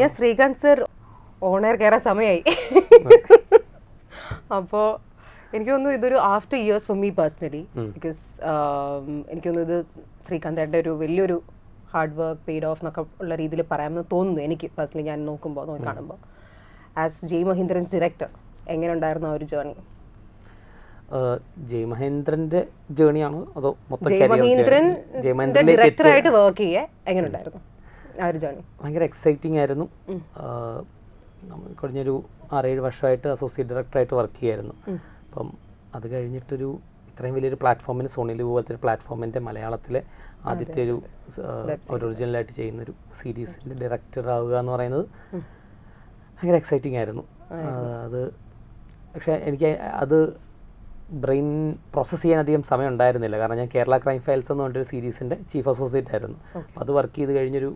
ഞാൻ Srikanth sir owner കയറാൻ സമയമായി. അപ്പോൾ എനിക്ക് തോന്നുന്നു ഇതൊരു after years for me personally, because എനിക്ക് തോന്നുന്നു ഇത് ശ്രീകാന്തിൻ്റെ ഒരു വലിയൊരു ഹാർഡ് വർക്ക് പെയ്ഡ് ഓഫ് എന്നൊക്കെ ഉള്ള രീതിയിൽ പറയാമെന്ന് തോന്നുന്നു എനിക്ക് പേഴ്സണലി. ഞാൻ നോക്കി കാണുമ്പോൾ ആസ് ജയ് മഹീന്ദ്രൻസ് ഡയറക്ടർ എങ്ങനെ ഉണ്ടായിരുന്നു ആ ഒരു ജേർണി? ജയ് മഹേന്ദ്രന്റെ ജേർണിയാണോ അതോ മൊത്തം ജയ് മഹീന്ദ്രൻ ഡയറക്ടറായിട്ട് വർക്ക് ചെയ്യേ എങ്ങനെ ഉണ്ടായിരുന്നു ആ ഒരു ജേർണി? ഭയങ്കര എക്സൈറ്റിംഗ് ആയിരുന്നു. നമ്മൾ കഴിഞ്ഞൊരു 6-7 വർഷമായിട്ട് അസോസിയേറ്റ് ഡയറക്ടറായിട്ട് വർക്ക് ചെയ്യായിരുന്നു. അപ്പം അത് കഴിഞ്ഞിട്ടൊരു ഇത്രയും വലിയൊരു പ്ലാറ്റ്ഫോമിന്, സോണി ലിവ് പോലത്തെ ഒരു പ്ലാറ്റ്ഫോമിൻ്റെ മലയാളത്തിലെ ആദ്യത്തെ ഒരു ഒറിജിനലായിട്ട് ചെയ്യുന്നൊരു സീരീസിൻ്റെ ഡയറക്ടർ ആവുക എന്ന് പറയുന്നത് ഭയങ്കര എക്സൈറ്റിംഗ് ആയിരുന്നു. അത് പക്ഷേ എനിക്ക് അത് ബ്രെയിൻ പ്രോസസ്സ് ചെയ്യാൻ അധികം സമയം ഉണ്ടായിരുന്നില്ല. കാരണം ഞാൻ കേരള ക്രൈം ഫയൽസ് എന്ന് പറഞ്ഞൊരു സീരീസിൻ്റെ ചീഫ് അസോസിയേറ്റ് ആയിരുന്നു. അത് വർക്ക് ചെയ്ത് കഴിഞ്ഞൊരു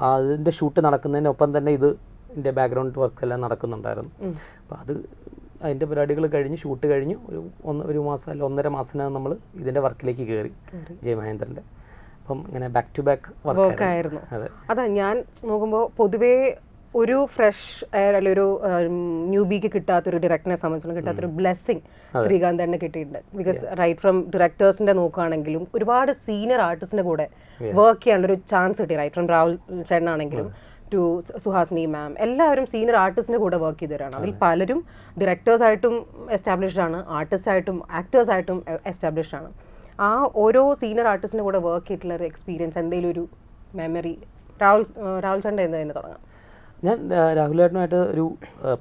അതിൻ്റെ ഷൂട്ട് നടക്കുന്നതിനൊപ്പം തന്നെ ഇതിൻ്റെ ബാക്ക്ഗ്രൗണ്ട് വർക്ക് എല്ലാം നടക്കുന്നുണ്ടായിരുന്നു. അപ്പോൾ അതിൻ്റെ പരിപാടികൾ കഴിഞ്ഞ് ഷൂട്ട് കഴിഞ്ഞ് ഒരു മാസം അല്ല 1.5 മാസത്തിനകം നമ്മൾ ഇതിൻ്റെ വർക്കിലേക്ക് കയറി ജയ് മഹേന്ദ്രൻ്റെ. അപ്പം ഇങ്ങനെ ബാക്ക് ടു ബാക്ക് വർക്കായിരുന്നു. അതാ ഞാൻ നോക്കുമ്പോൾ പൊതുവേ ഒരു ഫ്രഷ് എയർ അല്ലെങ്കിൽ ഒരു ന്യൂബിക്ക് കിട്ടാത്തൊരു ഡയറക്ടറിനെ സംബന്ധിച്ചിടത്തോളം കിട്ടാത്തൊരു ബ്ലെസ്സിങ് ശ്രീകാന്ത് തന്നെ കിട്ടിയിട്ടുണ്ട്. ബിക്കോസ് റൈറ്റ് ഫ്രം ഡയറക്ടേഴ്സിന്റെ നോക്കുകയാണെങ്കിലും ഒരുപാട് സീനിയർ ആർട്ടിസ്റ്റിന്റെ കൂടെ വർക്ക് ചെയ്യാനുള്ളൊരു ചാൻസ് കിട്ടി. റൈറ്റ് ഫ്രം രാഹുൽ ചേട്ടനാണെങ്കിലും ടു സുഹാസിനി മാം, എല്ലാവരും സീനിയർ ആർട്ടിസ്റ്റിന്റെ കൂടെ വർക്ക് ചെയ്തവരാണ്. അതിൽ പലരും ഡയറക്ടേഴ്സായിട്ടും എസ്റ്റാബ്ലിഷ്ഡ് ആണ്, ആർട്ടിസ്റ്റായിട്ടും ആക്ടേഴ്സായിട്ടും എസ്റ്റാബ്ലിഷ്ഡ് ആണ്. ആ ഓരോ സീനിയർ ആർട്ടിസ്റ്റിന്റെ കൂടെ വർക്ക് ചെയ്തിട്ടുള്ള ഒരു എക്സ്പീരിയൻസ്, എന്തെങ്കിലും ഒരു മെമ്മറി, രാഹുൽ ചേട്ടൻ്റെ എന്ത് തന്നെ തുടങ്ങാം? ഞാൻ രാഹുലേട്ടനുമായിട്ട് ഒരു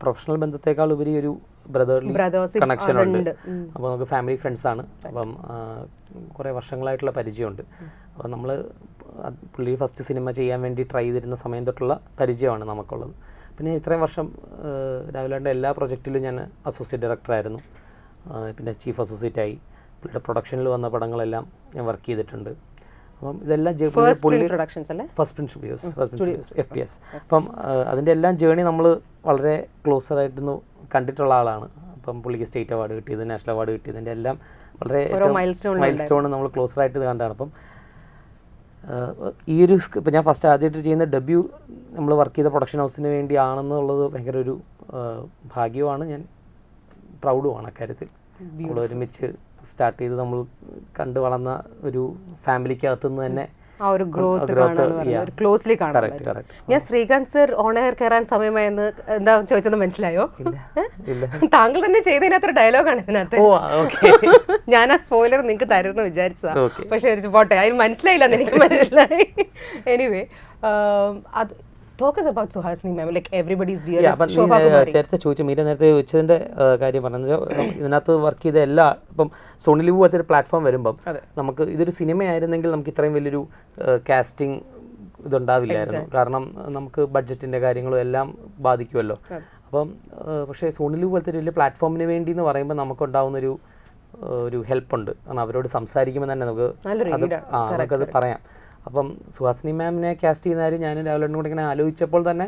പ്രൊഫഷണൽ ബന്ധത്തെക്കാൾ ഉപരി ഒരു ബ്രദർലി കണക്ഷൻ ഉണ്ട്. അപ്പോൾ നമുക്ക് ഫാമിലി ഫ്രണ്ട്സാണ്. അപ്പം കുറേ വർഷങ്ങളായിട്ടുള്ള പരിചയമുണ്ട്. അപ്പോൾ നമ്മൾ പുള്ളി ഫസ്റ്റ് സിനിമ ചെയ്യാൻ വേണ്ടി ട്രൈ ചെയ്തിരുന്ന സമയം തൊട്ടുള്ള പരിചയമാണ് നമുക്കുള്ളത്. പിന്നെ ഇത്രയും വർഷം രാഹുലേട്ടൻ്റെ എല്ലാ പ്രൊജക്റ്റിലും ഞാൻ അസോസിയേറ്റ് ഡയറക്ടറായിരുന്നു. പിന്നെ ചീഫ് അസോസിയേറ്റായി. പുള്ളിയുടെ പ്രൊഡക്ഷനിൽ വന്ന പടങ്ങളെല്ലാം ഞാൻ വർക്ക് ചെയ്തിട്ടുണ്ട്. അപ്പം ഇതെല്ലാം ഫസ്റ്റ് പ്രിൻസ് സ്റ്റുഡിയോസ് FPS. അപ്പം അതിൻ്റെ എല്ലാം ജേർണി നമ്മൾ വളരെ ക്ലോസറായിട്ടൊന്ന് കണ്ടിട്ടുള്ള ആളാണ്. അപ്പം പുള്ളിക്ക് സ്റ്റേറ്റ് അവാർഡ് കിട്ടിയത്, നാഷണൽ അവാർഡ് കിട്ടിയത്, അതിൻ്റെ എല്ലാം വളരെ മൈൽ സ്റ്റോൺ നമ്മൾ ക്ലോസറായിട്ട് കണ്ടാണ്. അപ്പം ഈ ഒരു ഇപ്പം ഞാൻ ആദ്യമായിട്ട് ചെയ്യുന്ന ഡെബ്യൂ നമ്മൾ വർക്ക് ചെയ്ത പ്രൊഡക്ഷൻ ഹൗസിന് വേണ്ടിയാണെന്നുള്ളത് ഭയങ്കര ഒരു ഭാഗ്യമാണ്. ഞാൻ പ്രൗഡുമാണ് അക്കാര്യത്തിൽ. നമ്മൾ ഒരുമിച്ച് സ്റ്റാർട്ട് ചെയ്ത് നമ്മൾ കണ്ടു വളർന്ന ഒരു ഫാമിലിക്കകത്തു നിന്ന് തന്നെ ആ ഒരു ഗ്രോത്ത് ക്ലോസ്ലി കാണാൻ. ഞാൻ ശ്രീകാന്ത് സർ ഓൺ എയർ കയറാൻ സമയമായെന്ന് എന്താ ചോദിച്ചത് മനസ്സിലായോ? താങ്കൾ തന്നെ ചെയ്തതിനകത്തൊരു ഡയലോഗാണ് ഇതിനകത്ത്. ഞാൻ ആ സ്പോയിലർ നിങ്ങൾക്ക് തരുമെന്ന് വിചാരിച്ചതാ, പക്ഷെ പോട്ടെ, അതിന് മനസ്സിലായില്ലെന്ന് എനിക്ക് മനസ്സിലായി. എനിവേ അത് നേരത്തെ ചോദിച്ച മീര നേരത്തെ ചോദിച്ചതിന്റെ കാര്യം പറഞ്ഞത്, ഇതിനകത്ത് വർക്ക് ചെയ്ത എല്ലാ ഇപ്പം സോണി ലിവ് പോലത്തെ ഒരു പ്ലാറ്റ്ഫോം വരുമ്പം നമുക്ക് ഇതൊരു സിനിമയായിരുന്നെങ്കിൽ നമുക്ക് ഇത്രയും വലിയൊരു കാസ്റ്റിംഗ് ഇതുണ്ടാവില്ലായിരുന്നു. കാരണം നമുക്ക് ബഡ്ജറ്റിന്റെ കാര്യങ്ങളും എല്ലാം ബാധിക്കുമല്ലോ. അപ്പം പക്ഷേ സോണി ലിവ് പോലത്തെ ഒരു വലിയ പ്ലാറ്റ്ഫോമിന് വേണ്ടി എന്ന് പറയുമ്പോൾ നമുക്കുണ്ടാവുന്നൊരു ഹെൽപ്പുണ്ട്. കാരണം അവരോട് സംസാരിക്കുമ്പോൾ തന്നെ നമുക്കത് പറയാം. അപ്പം സുഹാസിനി മാമിനെ കാസ്റ്റ് ചെയ്യുന്ന കാര്യം ഞാനും രാഹുലേട്ടനും കൂടെ ഇങ്ങനെ ആലോചിച്ചപ്പോൾ തന്നെ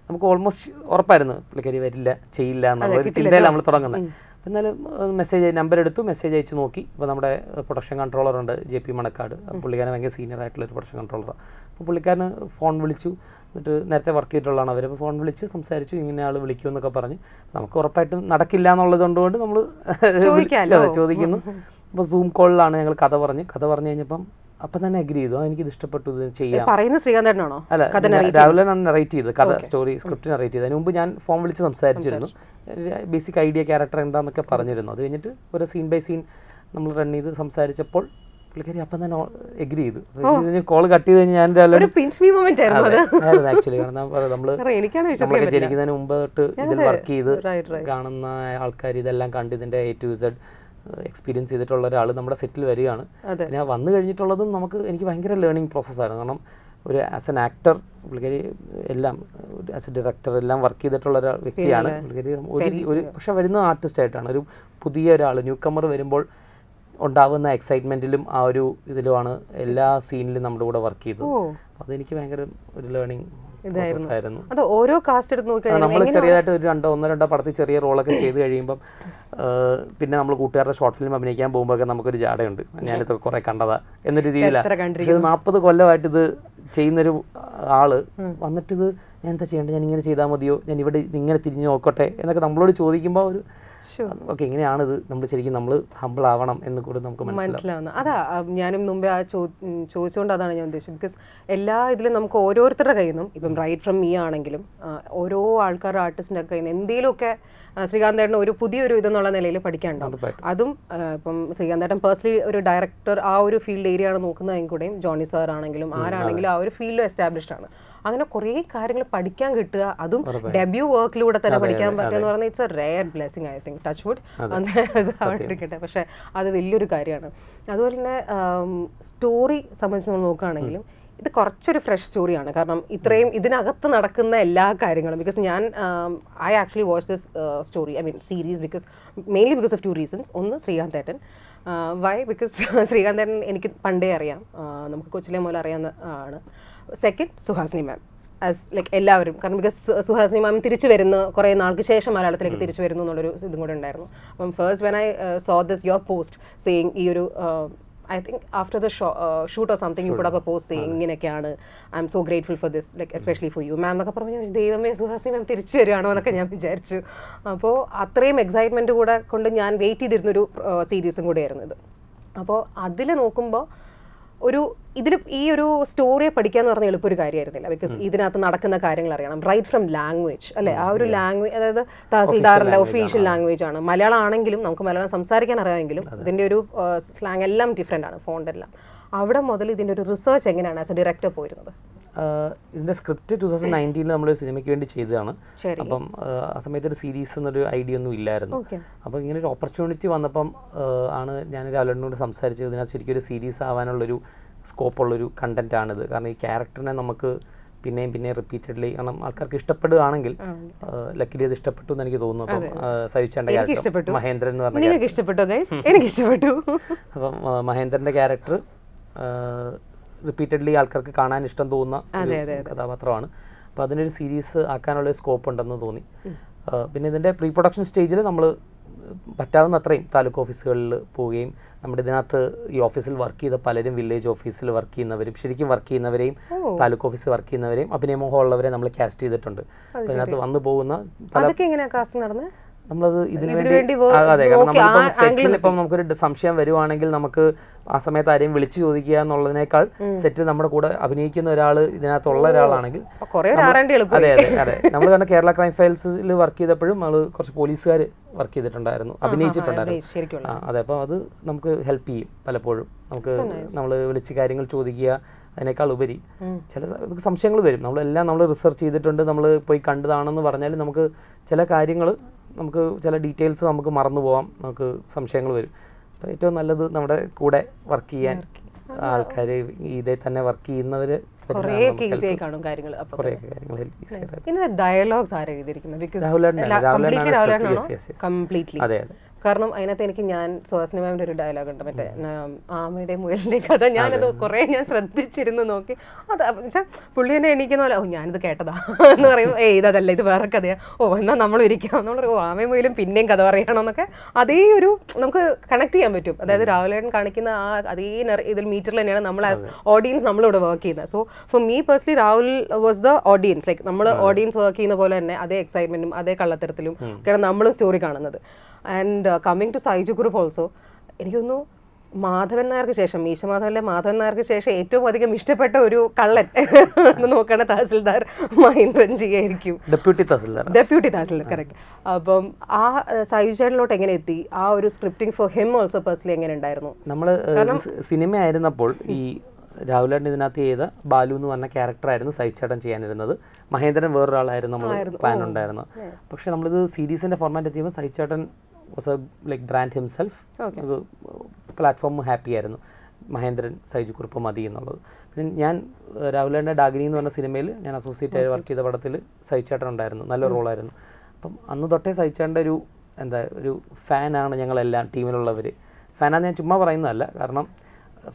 നമുക്ക് ഓൾമോസ്റ്റ് ഉറപ്പായിരുന്നു പുള്ളിക്കാരി വരില്ല, ചെയ്യില്ല എന്നുള്ളൊരു ചിന്തയിൽ നമ്മൾ തുടങ്ങുന്നത്. എന്നാലും നമ്പർ എടുത്തു, മെസ്സേജ് അയച്ച് നോക്കി. ഇപ്പോൾ നമ്മുടെ പ്രൊഡക്ഷൻ കൺട്രോളറുണ്ട് JP മണക്കാട്, പുള്ളിക്കാരൻ ഭയങ്കര സീനിയർ ആയിട്ടുള്ളൊരു പ്രൊഡക്ഷൻ കൺട്രോളറാണ്. അപ്പോൾ പുള്ളിക്കാരന് ഫോൺ വിളിച്ചു. എന്നിട്ട് നേരത്തെ വർക്ക് ചെയ്തിട്ടുള്ളതാണ് അവർ. അപ്പോൾ ഫോൺ വിളിച്ച് സംസാരിച്ചു, ഇങ്ങനെ ആൾ വിളിക്കുമെന്നൊക്കെ പറഞ്ഞ്. നമുക്ക് ഉറപ്പായിട്ടും നടക്കില്ല എന്നുള്ളത് കൊണ്ട് നമ്മൾ ചോദിക്കുന്നു. അപ്പോൾ സൂം കോളിലാണ് ഞങ്ങൾ കഥ പറഞ്ഞു കഴിഞ്ഞപ്പം അപ്പം തന്നെ അഗ്രി ചെയ്തു. എനിക്കിത് ഇഷ്ടപ്പെട്ടു, ഇത് ചെയ്യാം. അല്ല, രാഹുലാണ് നറേറ്റ് ചെയ്തത്, കഥ സ്റ്റോറി സ്ക്രിപ്റ്റ് നറേറ്റ് ചെയ്തത്. അതിന് മുമ്പ് ഞാൻ ഫോൺ വിളിച്ച് സംസാരിച്ചിരുന്നു, ബേസിക് ഐഡിയ ക്യാരക്ടർ എന്താണെന്നൊക്കെ പറഞ്ഞിരുന്നു. അത് കഴിഞ്ഞിട്ട് ഒരു സീൻ ബൈ സീൻ നമ്മൾ റൺ ചെയ്ത് സംസാരിച്ചപ്പോൾ പുള്ളിക്കാരി അപ്പം തന്നെ എഗ്രി ചെയ്തു. കോൾ കട്ട് ചെയ്ത് കഴിഞ്ഞാൽ ഞാൻ ആക്ച്വലി, കാരണം നമ്മളൊക്കെ ജനിക്കുന്നതിന് മുമ്പ് തൊട്ട് ഇതിൽ വർക്ക് ചെയ്ത് കാണുന്ന ആൾക്കാർ ഇതെല്ലാം കണ്ട് ഇതിൻ്റെ A to Z എക്സ്പീരിയൻസ് ചെയ്തിട്ടുള്ള ഒരാൾ നമ്മുടെ സെറ്റിൽ വരികയാണ്. പിന്നെ വന്നു കഴിഞ്ഞിട്ടുള്ളതും എനിക്ക് ഭയങ്കര ലേണിംഗ് പ്രോസസ്സായിരുന്നു. കാരണം ഒരു ആസ് എൻ ആക്ടർ പുള്ളിക്കാരി എല്ലാം ആസ് എ ഡയറക്ടർ എല്ലാം വർക്ക് ചെയ്തിട്ടുള്ള ഒരു വ്യക്തിയാണ് പുള്ളിക്കാരി. പക്ഷെ വരുന്ന ആർട്ടിസ്റ്റായിട്ടാണ്. ഒരു പുതിയ ഒരാൾ ന്യൂ കമ്മർ വരുമ്പോൾ ഉണ്ടാകുന്ന എക്സൈറ്റ്മെൻറ്റിലും ആ ഒരു ഇതിലുമാണ് എല്ലാ സീനിലും നമ്മുടെ കൂടെ വർക്ക് ചെയ്തത്. അതെനിക്ക് ഭയങ്കര ഒരു ലേണിംഗ് ഇതായിരുന്നു. ഓരോ കാസ്റ്റ് എടുത്ത് നോക്കിയാൽ നമ്മൾ ചെറിയതായിട്ട് ഒരു ഒന്നോ രണ്ടോ പടത്തിൽ ചെറിയ റോളൊക്കെ ചെയ്ത് കഴിയുമ്പം പിന്നെ നമ്മൾ കൂട്ടുകാരുടെ ഷോർട്ട് ഫിലിം അഭിനയിക്കാൻ പോകുമ്പോഴൊക്കെ നമുക്കൊരു ജാടയുണ്ട്, ഞാനിതൊക്കെ കുറെ കണ്ടതാ എന്ന രീതിയിലാണ്. 40 കൊല്ലമായിട്ട് ഇത് ചെയ്യുന്നൊരു ആള് വന്നിട്ടിത് ഞാൻ എന്താ ചെയ്യേണ്ടത്, ഞാൻ ഇങ്ങനെ ചെയ്താൽ മതിയോ, ഞാൻ ഇവിടെ ഇങ്ങനെ തിരിഞ്ഞ് നോക്കട്ടെ എന്നൊക്കെ നമ്മളോട് ചോദിക്കുമ്പോൾ ഒരു ഓക്കെ ഇങ്ങനെയാണിത്, നമ്മൾ ശരിക്കും നമ്മൾ ഹംബിൾ ആവണം എന്ന് കൂടി നമുക്ക് മനസ്സിലാവുന്ന. അതാ ഞാനും മുമ്പേ ആ ചോദിച്ചുകൊണ്ട് അതാണ് ഞാൻ ഉദ്ദേശിച്ചത്. ബിക്കോസ് എല്ലാ ഇതിലും നമുക്ക് ഓരോരുത്തരുടെ കയ്യിൽ നിന്നും ഇപ്പം റൈറ്റ് ഫ്രം മീ ആണെങ്കിലും ഓരോ ആൾക്കാരുടെ ആർട്ടിസ്റ്റിൻ്റെ കയ്യിൽ നിന്ന് എന്തെങ്കിലുമൊക്കെ ശ്രീകാന്തേട്ടന് ഒരു പുതിയൊരു ഇതെന്നുള്ള നിലയിൽ പഠിക്കാനുണ്ടാവും. അതും ഇപ്പം ശ്രീകാന്തേട്ടൻ പേഴ്സണലി ഒരു ഡയറക്ടർ ആ ഒരു ഫീൽഡ് ഏരിയ ആണ് നോക്കുന്നതെങ്കിൽ കൂടെയും ജോണി സാർ ആണെങ്കിലും ആരാണെങ്കിലും ആ ഒരു ഫീൽഡ് എസ്റ്റാബ്ലിഷ്ഡ് ആണ്. അങ്ങനെ കുറേ കാര്യങ്ങൾ പഠിക്കാൻ കിട്ടുക, അതും ഡെബ്യൂ വർക്കിലൂടെ തന്നെ പഠിക്കാൻ പറ്റുക എന്ന് പറഞ്ഞാൽ it's a rare blessing. I think touch wood അതാവണ്ടിരിക്കട്ടെ. പക്ഷെ അത് വലിയൊരു കാര്യമാണ്. അതുപോലെ തന്നെ സ്റ്റോറി സംബന്ധിച്ച് നമ്മൾ നോക്കുകയാണെങ്കിലും ഇത് കുറച്ചൊരു ഫ്രഷ് സ്റ്റോറിയാണ്. കാരണം ഇത്രയും ഇതിനകത്ത് നടക്കുന്ന എല്ലാ കാര്യങ്ങളും ബിക്കോസ് ഞാൻ I actually watch this story I mean series because mainly because of 2 reasons. ഒന്ന് ശ്രീകാന്തേട്ടൻ. വൈ? ബിക്കോസ് ശ്രീകാന്തേട്ടൻ എനിക്ക് പണ്ടേ അറിയാം, നമുക്ക് കൊച്ചിലെ മുതൽ അറിയാവുന്ന ആണ്. സെക്കൻഡ്, സുഹാസിനി മാം ആസ് ലൈക്ക് എല്ലാവരും. കാരണം ബിക്കോസ് സുഹാസിനി മാം തിരിച്ചു വരുന്ന കുറേ നാൾക്ക് ശേഷം മലയാളത്തിലേക്ക് തിരിച്ചു വരുന്നു എന്നുള്ളൊരു ഇതും കൂടെ ഉണ്ടായിരുന്നു. അപ്പം first when I so this your post saying ഈ ഒരു I think after the shoot or something you put up a post saying ഇങ്ങനെയൊക്കെയാണ്, I M so grateful for this like especially for you ma'am എന്നൊക്കെ പറഞ്ഞു. ദൈവമേ സുഹാസിനി മാം തിരിച്ചു വരികയാണോ എന്നൊക്കെ ഞാൻ വിചാരിച്ചു. അപ്പോൾ അത്രയും എക്സൈറ്റ്മെൻറ്റ് കൂടെ കൊണ്ട് ഞാൻ വെയിറ്റ് ചെയ്തിരുന്നൊരു സീരീസും കൂടെയായിരുന്നു ഇത്. അപ്പോൾ അതിൽ നോക്കുമ്പോൾ ഒരു ഇതിൽ ഈ ഒരു സ്റ്റോറിയെ പഠിക്കാന്ന് പറഞ്ഞാൽ എളുപ്പമൊരു കാര്യമായിരുന്നില്ല. ബിക്കോസ് ഇതിനകത്ത് നടക്കുന്ന കാര്യങ്ങൾ അറിയണം റൈറ്റ് ഫ്രം ലാംഗ്വേജ് അല്ലേ. ആ ഒരു ലാംഗ്വേജ് അതായത് തഹസിൽദാറിൻ്റെ ഒഫീഷ്യൽ ലാംഗ്വേജ് ആണ്. മലയാളം ആണെങ്കിലും നമുക്ക് മലയാളം സംസാരിക്കാൻ അറിയാമെങ്കിലും ഇതിൻ്റെ ഒരു സ്ലാങ് എല്ലാം ഡിഫറെൻ്റ് ആണ്, ഫോണ്ട് എല്ലാം. അവിടെ മുതൽ ഇതിൻ്റെ ഒരു റിസർച്ച് എങ്ങനെയാണ് ആസ് എ ഡയറക്ടർ പോയിരുന്നത്? ഇതിൻ്റെ സ്ക്രിപ്റ്റ് 2019 നമ്മൾ സിനിമയ്ക്ക് വേണ്ടി ചെയ്തതാണ്. അപ്പം ആ സമയത്ത് ഒരു സീരീസ് എന്നൊരു ഐഡിയ ഒന്നും ഇല്ലായിരുന്നു. അപ്പോൾ ഇങ്ങനെ ഒരു ഓപ്പർച്യൂണിറ്റി വന്നപ്പം ആണ് ഞാൻ രാവിലെയോട് സംസാരിച്ചത്. ഇതിനകത്ത് ശരിക്കും ഒരു സീരീസ് ആവാനുള്ളൊരു സ്കോപ്പുള്ളൊരു കണ്ടന്റ് ആണിത്. കാരണം ഈ ക്യാരക്ടറിനെ നമുക്ക് പിന്നെയും റിപ്പീറ്റഡ്ലി കാരണം ആൾക്കാർക്ക് ഇഷ്ടപ്പെടുകയാണെങ്കിൽ ലക്കിലി അത് ഇഷ്ടപ്പെട്ടു എന്ന് എനിക്ക് തോന്നുന്നു. അപ്പം സഹിച്ചേണ്ട ക്യാരക്ടർ മഹേന്ദ്രൻ എന്ന് പറഞ്ഞ അപ്പം മഹേന്ദ്രൻ്റെ ക്യാരക്ടർ റിപ്പീറ്റഡ്ലി ആൾക്കാർക്ക് കാണാൻ ഇഷ്ടം തോന്നുന്ന കഥാപാത്രമാണ്. അപ്പോൾ അതിനൊരു സീരീസ് ആക്കാനുള്ള സ്കോപ്പ് ഉണ്ടെന്ന് തോന്നി. പിന്നെ ഇതിൻ്റെ പ്രീ പ്രൊഡക്ഷൻ സ്റ്റേജിൽ നമ്മൾ പറ്റാവുന്ന അത്രയും താലൂക്ക് ഓഫീസുകളിൽ പോവുകയും നമ്മുടെ ഇതിനകത്ത് ഈ ഓഫീസിൽ വർക്ക് ചെയ്ത പലരും വില്ലേജ് ഓഫീസിൽ വർക്ക് ചെയ്യുന്നവരും ശരിക്കും വർക്ക് ചെയ്യുന്നവരെയും താലൂക്ക് ഓഫീസിൽ വർക്ക് ചെയ്യുന്നവരെയും അഭിനയമോഹമുള്ളവരെ നമ്മൾ കാസ്റ്റ് ചെയ്തിട്ടുണ്ട്. അതിനകത്ത് വന്നു പോകുന്ന പല നമ്മളത് ഇതിനു വേണ്ടി അതെ കാരണം നമ്മളിപ്പം സെറ്റിൽ ഇപ്പം നമുക്കൊരു സംശയം വരുവാണെങ്കിൽ നമുക്ക് ആ സമയത്ത് ആരെയും വിളിച്ചു ചോദിക്കുക എന്നുള്ളതിനേക്കാൾ സെറ്റിൽ നമ്മുടെ കൂടെ അഭിനയിക്കുന്ന ഒരാൾ ഇതിനകത്തുള്ള ഒരാളാണെങ്കിൽ അതെ അതെ അതെ നമ്മൾ കണ്ട കേരള ക്രൈം ഫയൽസിൽ വർക്ക് ചെയ്തപ്പോഴും നമ്മൾ കുറച്ച് പോലീസുകാർ വർക്ക് ചെയ്തിട്ടുണ്ടായിരുന്നു, അഭിനയിച്ചിട്ടുണ്ടായിരുന്നു. അതെ അപ്പം അത് നമുക്ക് ഹെൽപ്പ് ചെയ്യും പലപ്പോഴും. നമുക്ക് നമ്മൾ വിളിച്ച് കാര്യങ്ങൾ ചോദിക്കുക അതിനേക്കാൾ ഉപരി ചില സംശയങ്ങൾ വരും. നമ്മളെല്ലാം നമ്മൾ റിസർച്ച് ചെയ്തിട്ടുണ്ട്, നമ്മൾ പോയി കണ്ടതാണെന്ന് പറഞ്ഞാൽ നമുക്ക് ചില കാര്യങ്ങൾ നമുക്ക് ചില ഡീറ്റെയിൽസ് നമുക്ക് മറന്നു പോവാം, നമുക്ക് സംശയങ്ങൾ വരും. അപ്പോൾ ഏറ്റവും നല്ലത് നമ്മുടെ കൂടെ വർക്ക് ചെയ്യാൻ ആൾക്കാർ ഇതേ തന്നെ വർക്ക് ചെയ്യുന്നവർ കാരണം അതിനകത്ത് എനിക്ക് ഞാൻ സുഹാസിനി മാമിൻ്റെ ഒരു ഡയലോഗ് ഉണ്ട്, മറ്റേ ആമയുടെ മുയലിൻ്റെ കഥ. ഞാനത് കുറേ ഞാൻ ശ്രദ്ധിച്ചിരുന്നു നോക്കി. അത് വെച്ചാൽ പുള്ളി തന്നെ എണീക്കുന്ന പോലെ ഞാനിത് കേട്ടതാ എന്ന് പറയും. ഇതല്ല ഇത് വേറെ കഥയാ. എന്നാൽ നമ്മൾ ഇരിക്കാം. നമ്മൾ പറയും ആമയും മുയലും പിന്നെയും കഥ പറയണമെന്നൊക്കെ. അതേ ഒരു നമുക്ക് കണക്ട് ചെയ്യാൻ പറ്റും. അതായത് രാവിലെ കാണിക്കുന്ന ആ അതേ ഇതിൽ മീറ്ററിൽ തന്നെയാണ് നമ്മൾ ആസ് ഓഡിയൻസ് നമ്മളിവിടെ വർക്ക് ചെയ്യുന്നത്. So for me personally Rahul was the audience. Like നമ്മൾ ഓഡിയൻസ് വർക്ക് ചെയ്യുന്ന പോലെ തന്നെ അതേ എക്സൈറ്റ്മെന്റും അതേ കള്ളത്തരത്തിലും ഒക്കെയാണ് നമ്മളും സ്റ്റോറി കാണുന്നത്. And coming to Saiju Kurup also, എനിക്ക് തോന്നുന്നു മാധവൻ നായർക്ക് ശേഷം മീശമാധവനിലെ മാധവൻ നായർക്ക് ശേഷം ഏറ്റവും അധികം ഇഷ്ടപ്പെട്ട ഒരു കള്ളൻ എന്ന് നോക്കണ തഹസിൽദാർ മഹേന്ദ്രൻജി ആയിരിക്കും. Deputy tahsildar correct. അപ്പം ആ സൈജു ചേട്ടനിലോട്ട് എങ്ങനെ എത്തി? ആ ഒരു scripting for him also personally എങ്ങനെ ഉണ്ടായിരുന്നു? നമ്മൾ സിനിമ ആയിരുന്നപ്പോൾ ഈ രാഹുലേട്ടൻ ഇതിനകത്ത് ചെയ്ത ബാലു എന്ന് പറഞ്ഞ ക്യാരക്ടറായിരുന്നു സൈച്ചേട്ടൻ ചെയ്യാനിരുന്നത്. മഹേന്ദ്രൻ വേറൊരാളായിരുന്നു നമ്മൾ പ്ലാൻ ഉണ്ടായിരുന്നത്. പക്ഷേ നമ്മളിത് സീരീസിൻ്റെ ഫോർമാറ്റ് എത്തിയപ്പോൾ സൈച്ചേട്ടൻ was a like brand himself. Platform happy ആയിരുന്നു, മഹേന്ദ്രൻ സൈജു കുറുപ്പ് മതി എന്നുള്ളത്. പിന്നെ ഞാൻ രാഹുലേട്ടൻ്റെ ഡാഗിനി എന്ന് പറഞ്ഞ സിനിമയിൽ ഞാൻ അസോസിയേറ്റ് ആയി വർക്ക് ചെയ്ത പടത്തിൽ സൈച്ചേട്ടൻ ഉണ്ടായിരുന്നു, നല്ല റോളായിരുന്നു. അപ്പം അന്ന് തൊട്ടേ സൈച്ചേട്ടൻ്റെ ഒരു ഫാനാണ് ഞങ്ങളെല്ലാം ടീമിലുള്ളവർ. ഫാനാന്ന് ഞാൻ ചുമ്മാ പറയുന്നതല്ല, കാരണം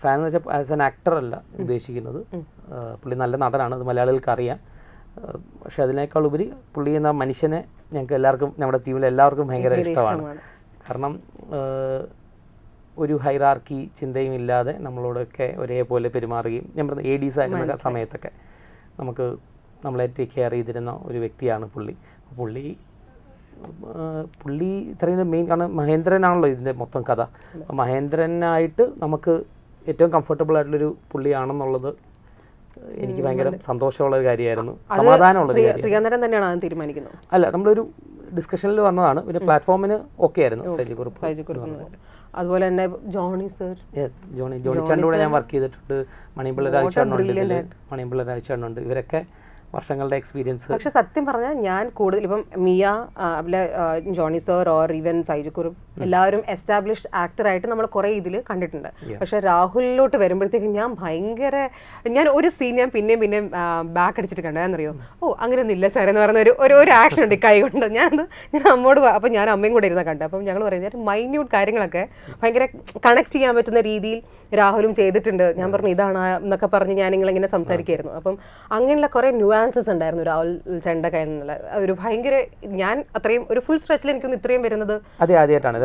ഫാൻ എന്ന് വെച്ചാൽ ആസ് എൻ ആക്ടർ അല്ല ഉദ്ദേശിക്കുന്നത്. പുള്ളി നല്ല നടനാണ്, അത് മലയാളികൾക്ക് അറിയാം. പക്ഷെ അതിനേക്കാൾ ഉപരി പുള്ളി എന്ന മനുഷ്യനെ ഞങ്ങൾക്ക് എല്ലാവർക്കും നമ്മുടെ ടീമിൽ എല്ലാവർക്കും ഭയങ്കര ഇഷ്ടമാണ്. കാരണം ഒരു ഹൈറാർക്കി ചിന്തയും ഇല്ലാതെ നമ്മളോടൊക്കെ ഒരേപോലെ പെരുമാറുകയും ഞാൻ പറഞ്ഞ ADs ആയിരുന്ന സമയത്തൊക്കെ നമുക്ക് നമ്മളെ ടേക്ക് കെയർ ചെയ്തിരുന്ന ഒരു വ്യക്തിയാണ് പുള്ളി ഇത്രയും മെയിൻ, കാരണം മഹേന്ദ്രനാണല്ലോ ഇതിൻ്റെ മൊത്തം കഥ. മഹേന്ദ്രനായിട്ട് നമുക്ക് ഏറ്റവും കംഫർട്ടബിൾ ആയിട്ടുള്ളൊരു പുള്ളിയാണെന്നുള്ളത് എനിക്ക് ഭയങ്കര സന്തോഷമുള്ള ഒരു കാര്യമായിരുന്നു, സമാധാനമുള്ള ഒരു കാര്യം. ശ്രീകാന്തൻ തന്നെയാണ് അത് തീരുമാനിക്കുന്നത്? അല്ല, നമ്മളൊരു ഡിസ്കഷനിൽ വന്നതാണ്. പിന്നെ പ്ലാറ്റ്ഫോമിന് ഓക്കെ ആയിരുന്നു സൈജി കുറുപ്പ്. അതുപോലെ തന്നെ ജോണി സർ, ജോണി ചാണ്ടിയുടെ കൂടെ ഞാൻ വർക്ക് ചെയ്തിട്ടുണ്ട്. മണിപിള്ള രാജചേട്ടനുണ്ട്. ഇവരൊക്കെ വർഷങ്ങളുടെ എക്സ്പീരിയൻസ്. പക്ഷെ സത്യം പറഞ്ഞാൽ ഞാൻ കൂടുതൽ ഇപ്പം മിയ, അതുപോലെ Johny sir or even Saiju Kurup എല്ലാവരും എസ്റ്റാബ്ലിഷ്ഡ് ആക്ടറായിട്ട് നമ്മൾ കുറേ ഇതിൽ കണ്ടിട്ടുണ്ട്. പക്ഷെ രാഹുലിലോട്ട് വരുമ്പോഴത്തേക്കും ഞാൻ ഒരു സീൻ ഞാൻ പിന്നെയും ബാക്ക് അടിച്ചിട്ട് കണ്ടതെന്നറിയോ, അങ്ങനെയൊന്നും ഇല്ല സാർ എന്ന് പറയുന്ന ഒരു ആക്ഷൻ ഉണ്ട് കൈ കൊണ്ട്. ഞാൻ അമ്മോട്, അപ്പം ഞാൻ അമ്മയും കൂടെ ഇരുന്ന കണ്ടത്. അപ്പം ഞങ്ങൾ പറയുന്നത് മൈന്യൂട്ട് കാര്യങ്ങളൊക്കെ ഭയങ്കര കണക്ട് ചെയ്യാൻ പറ്റുന്ന രീതിയിൽ രാഹുലും ചെയ്തിട്ടുണ്ട്. ഞാൻ പറഞ്ഞു ഇതാണ് എന്നൊക്കെ പറഞ്ഞ് ഞാൻ നിങ്ങളിങ്ങനെ സംസാരിക്കുമായിരുന്നു. അപ്പം അങ്ങനെയുള്ള കുറേ ന്യൂആൻസസ് ഉണ്ടായിരുന്നു രാഹുൽ ചേട്ടൻ്റെ കയ്യിൽ നിന്നുള്ള ഒരു ഭയങ്കര. ഞാൻ അത്രയും ഒരു ഫുൾ സ്ട്രെച്ചിൽ എനിക്കൊന്ന് ഇത്രയും വരുന്നത് ആദ്യമായിട്ടാണ്.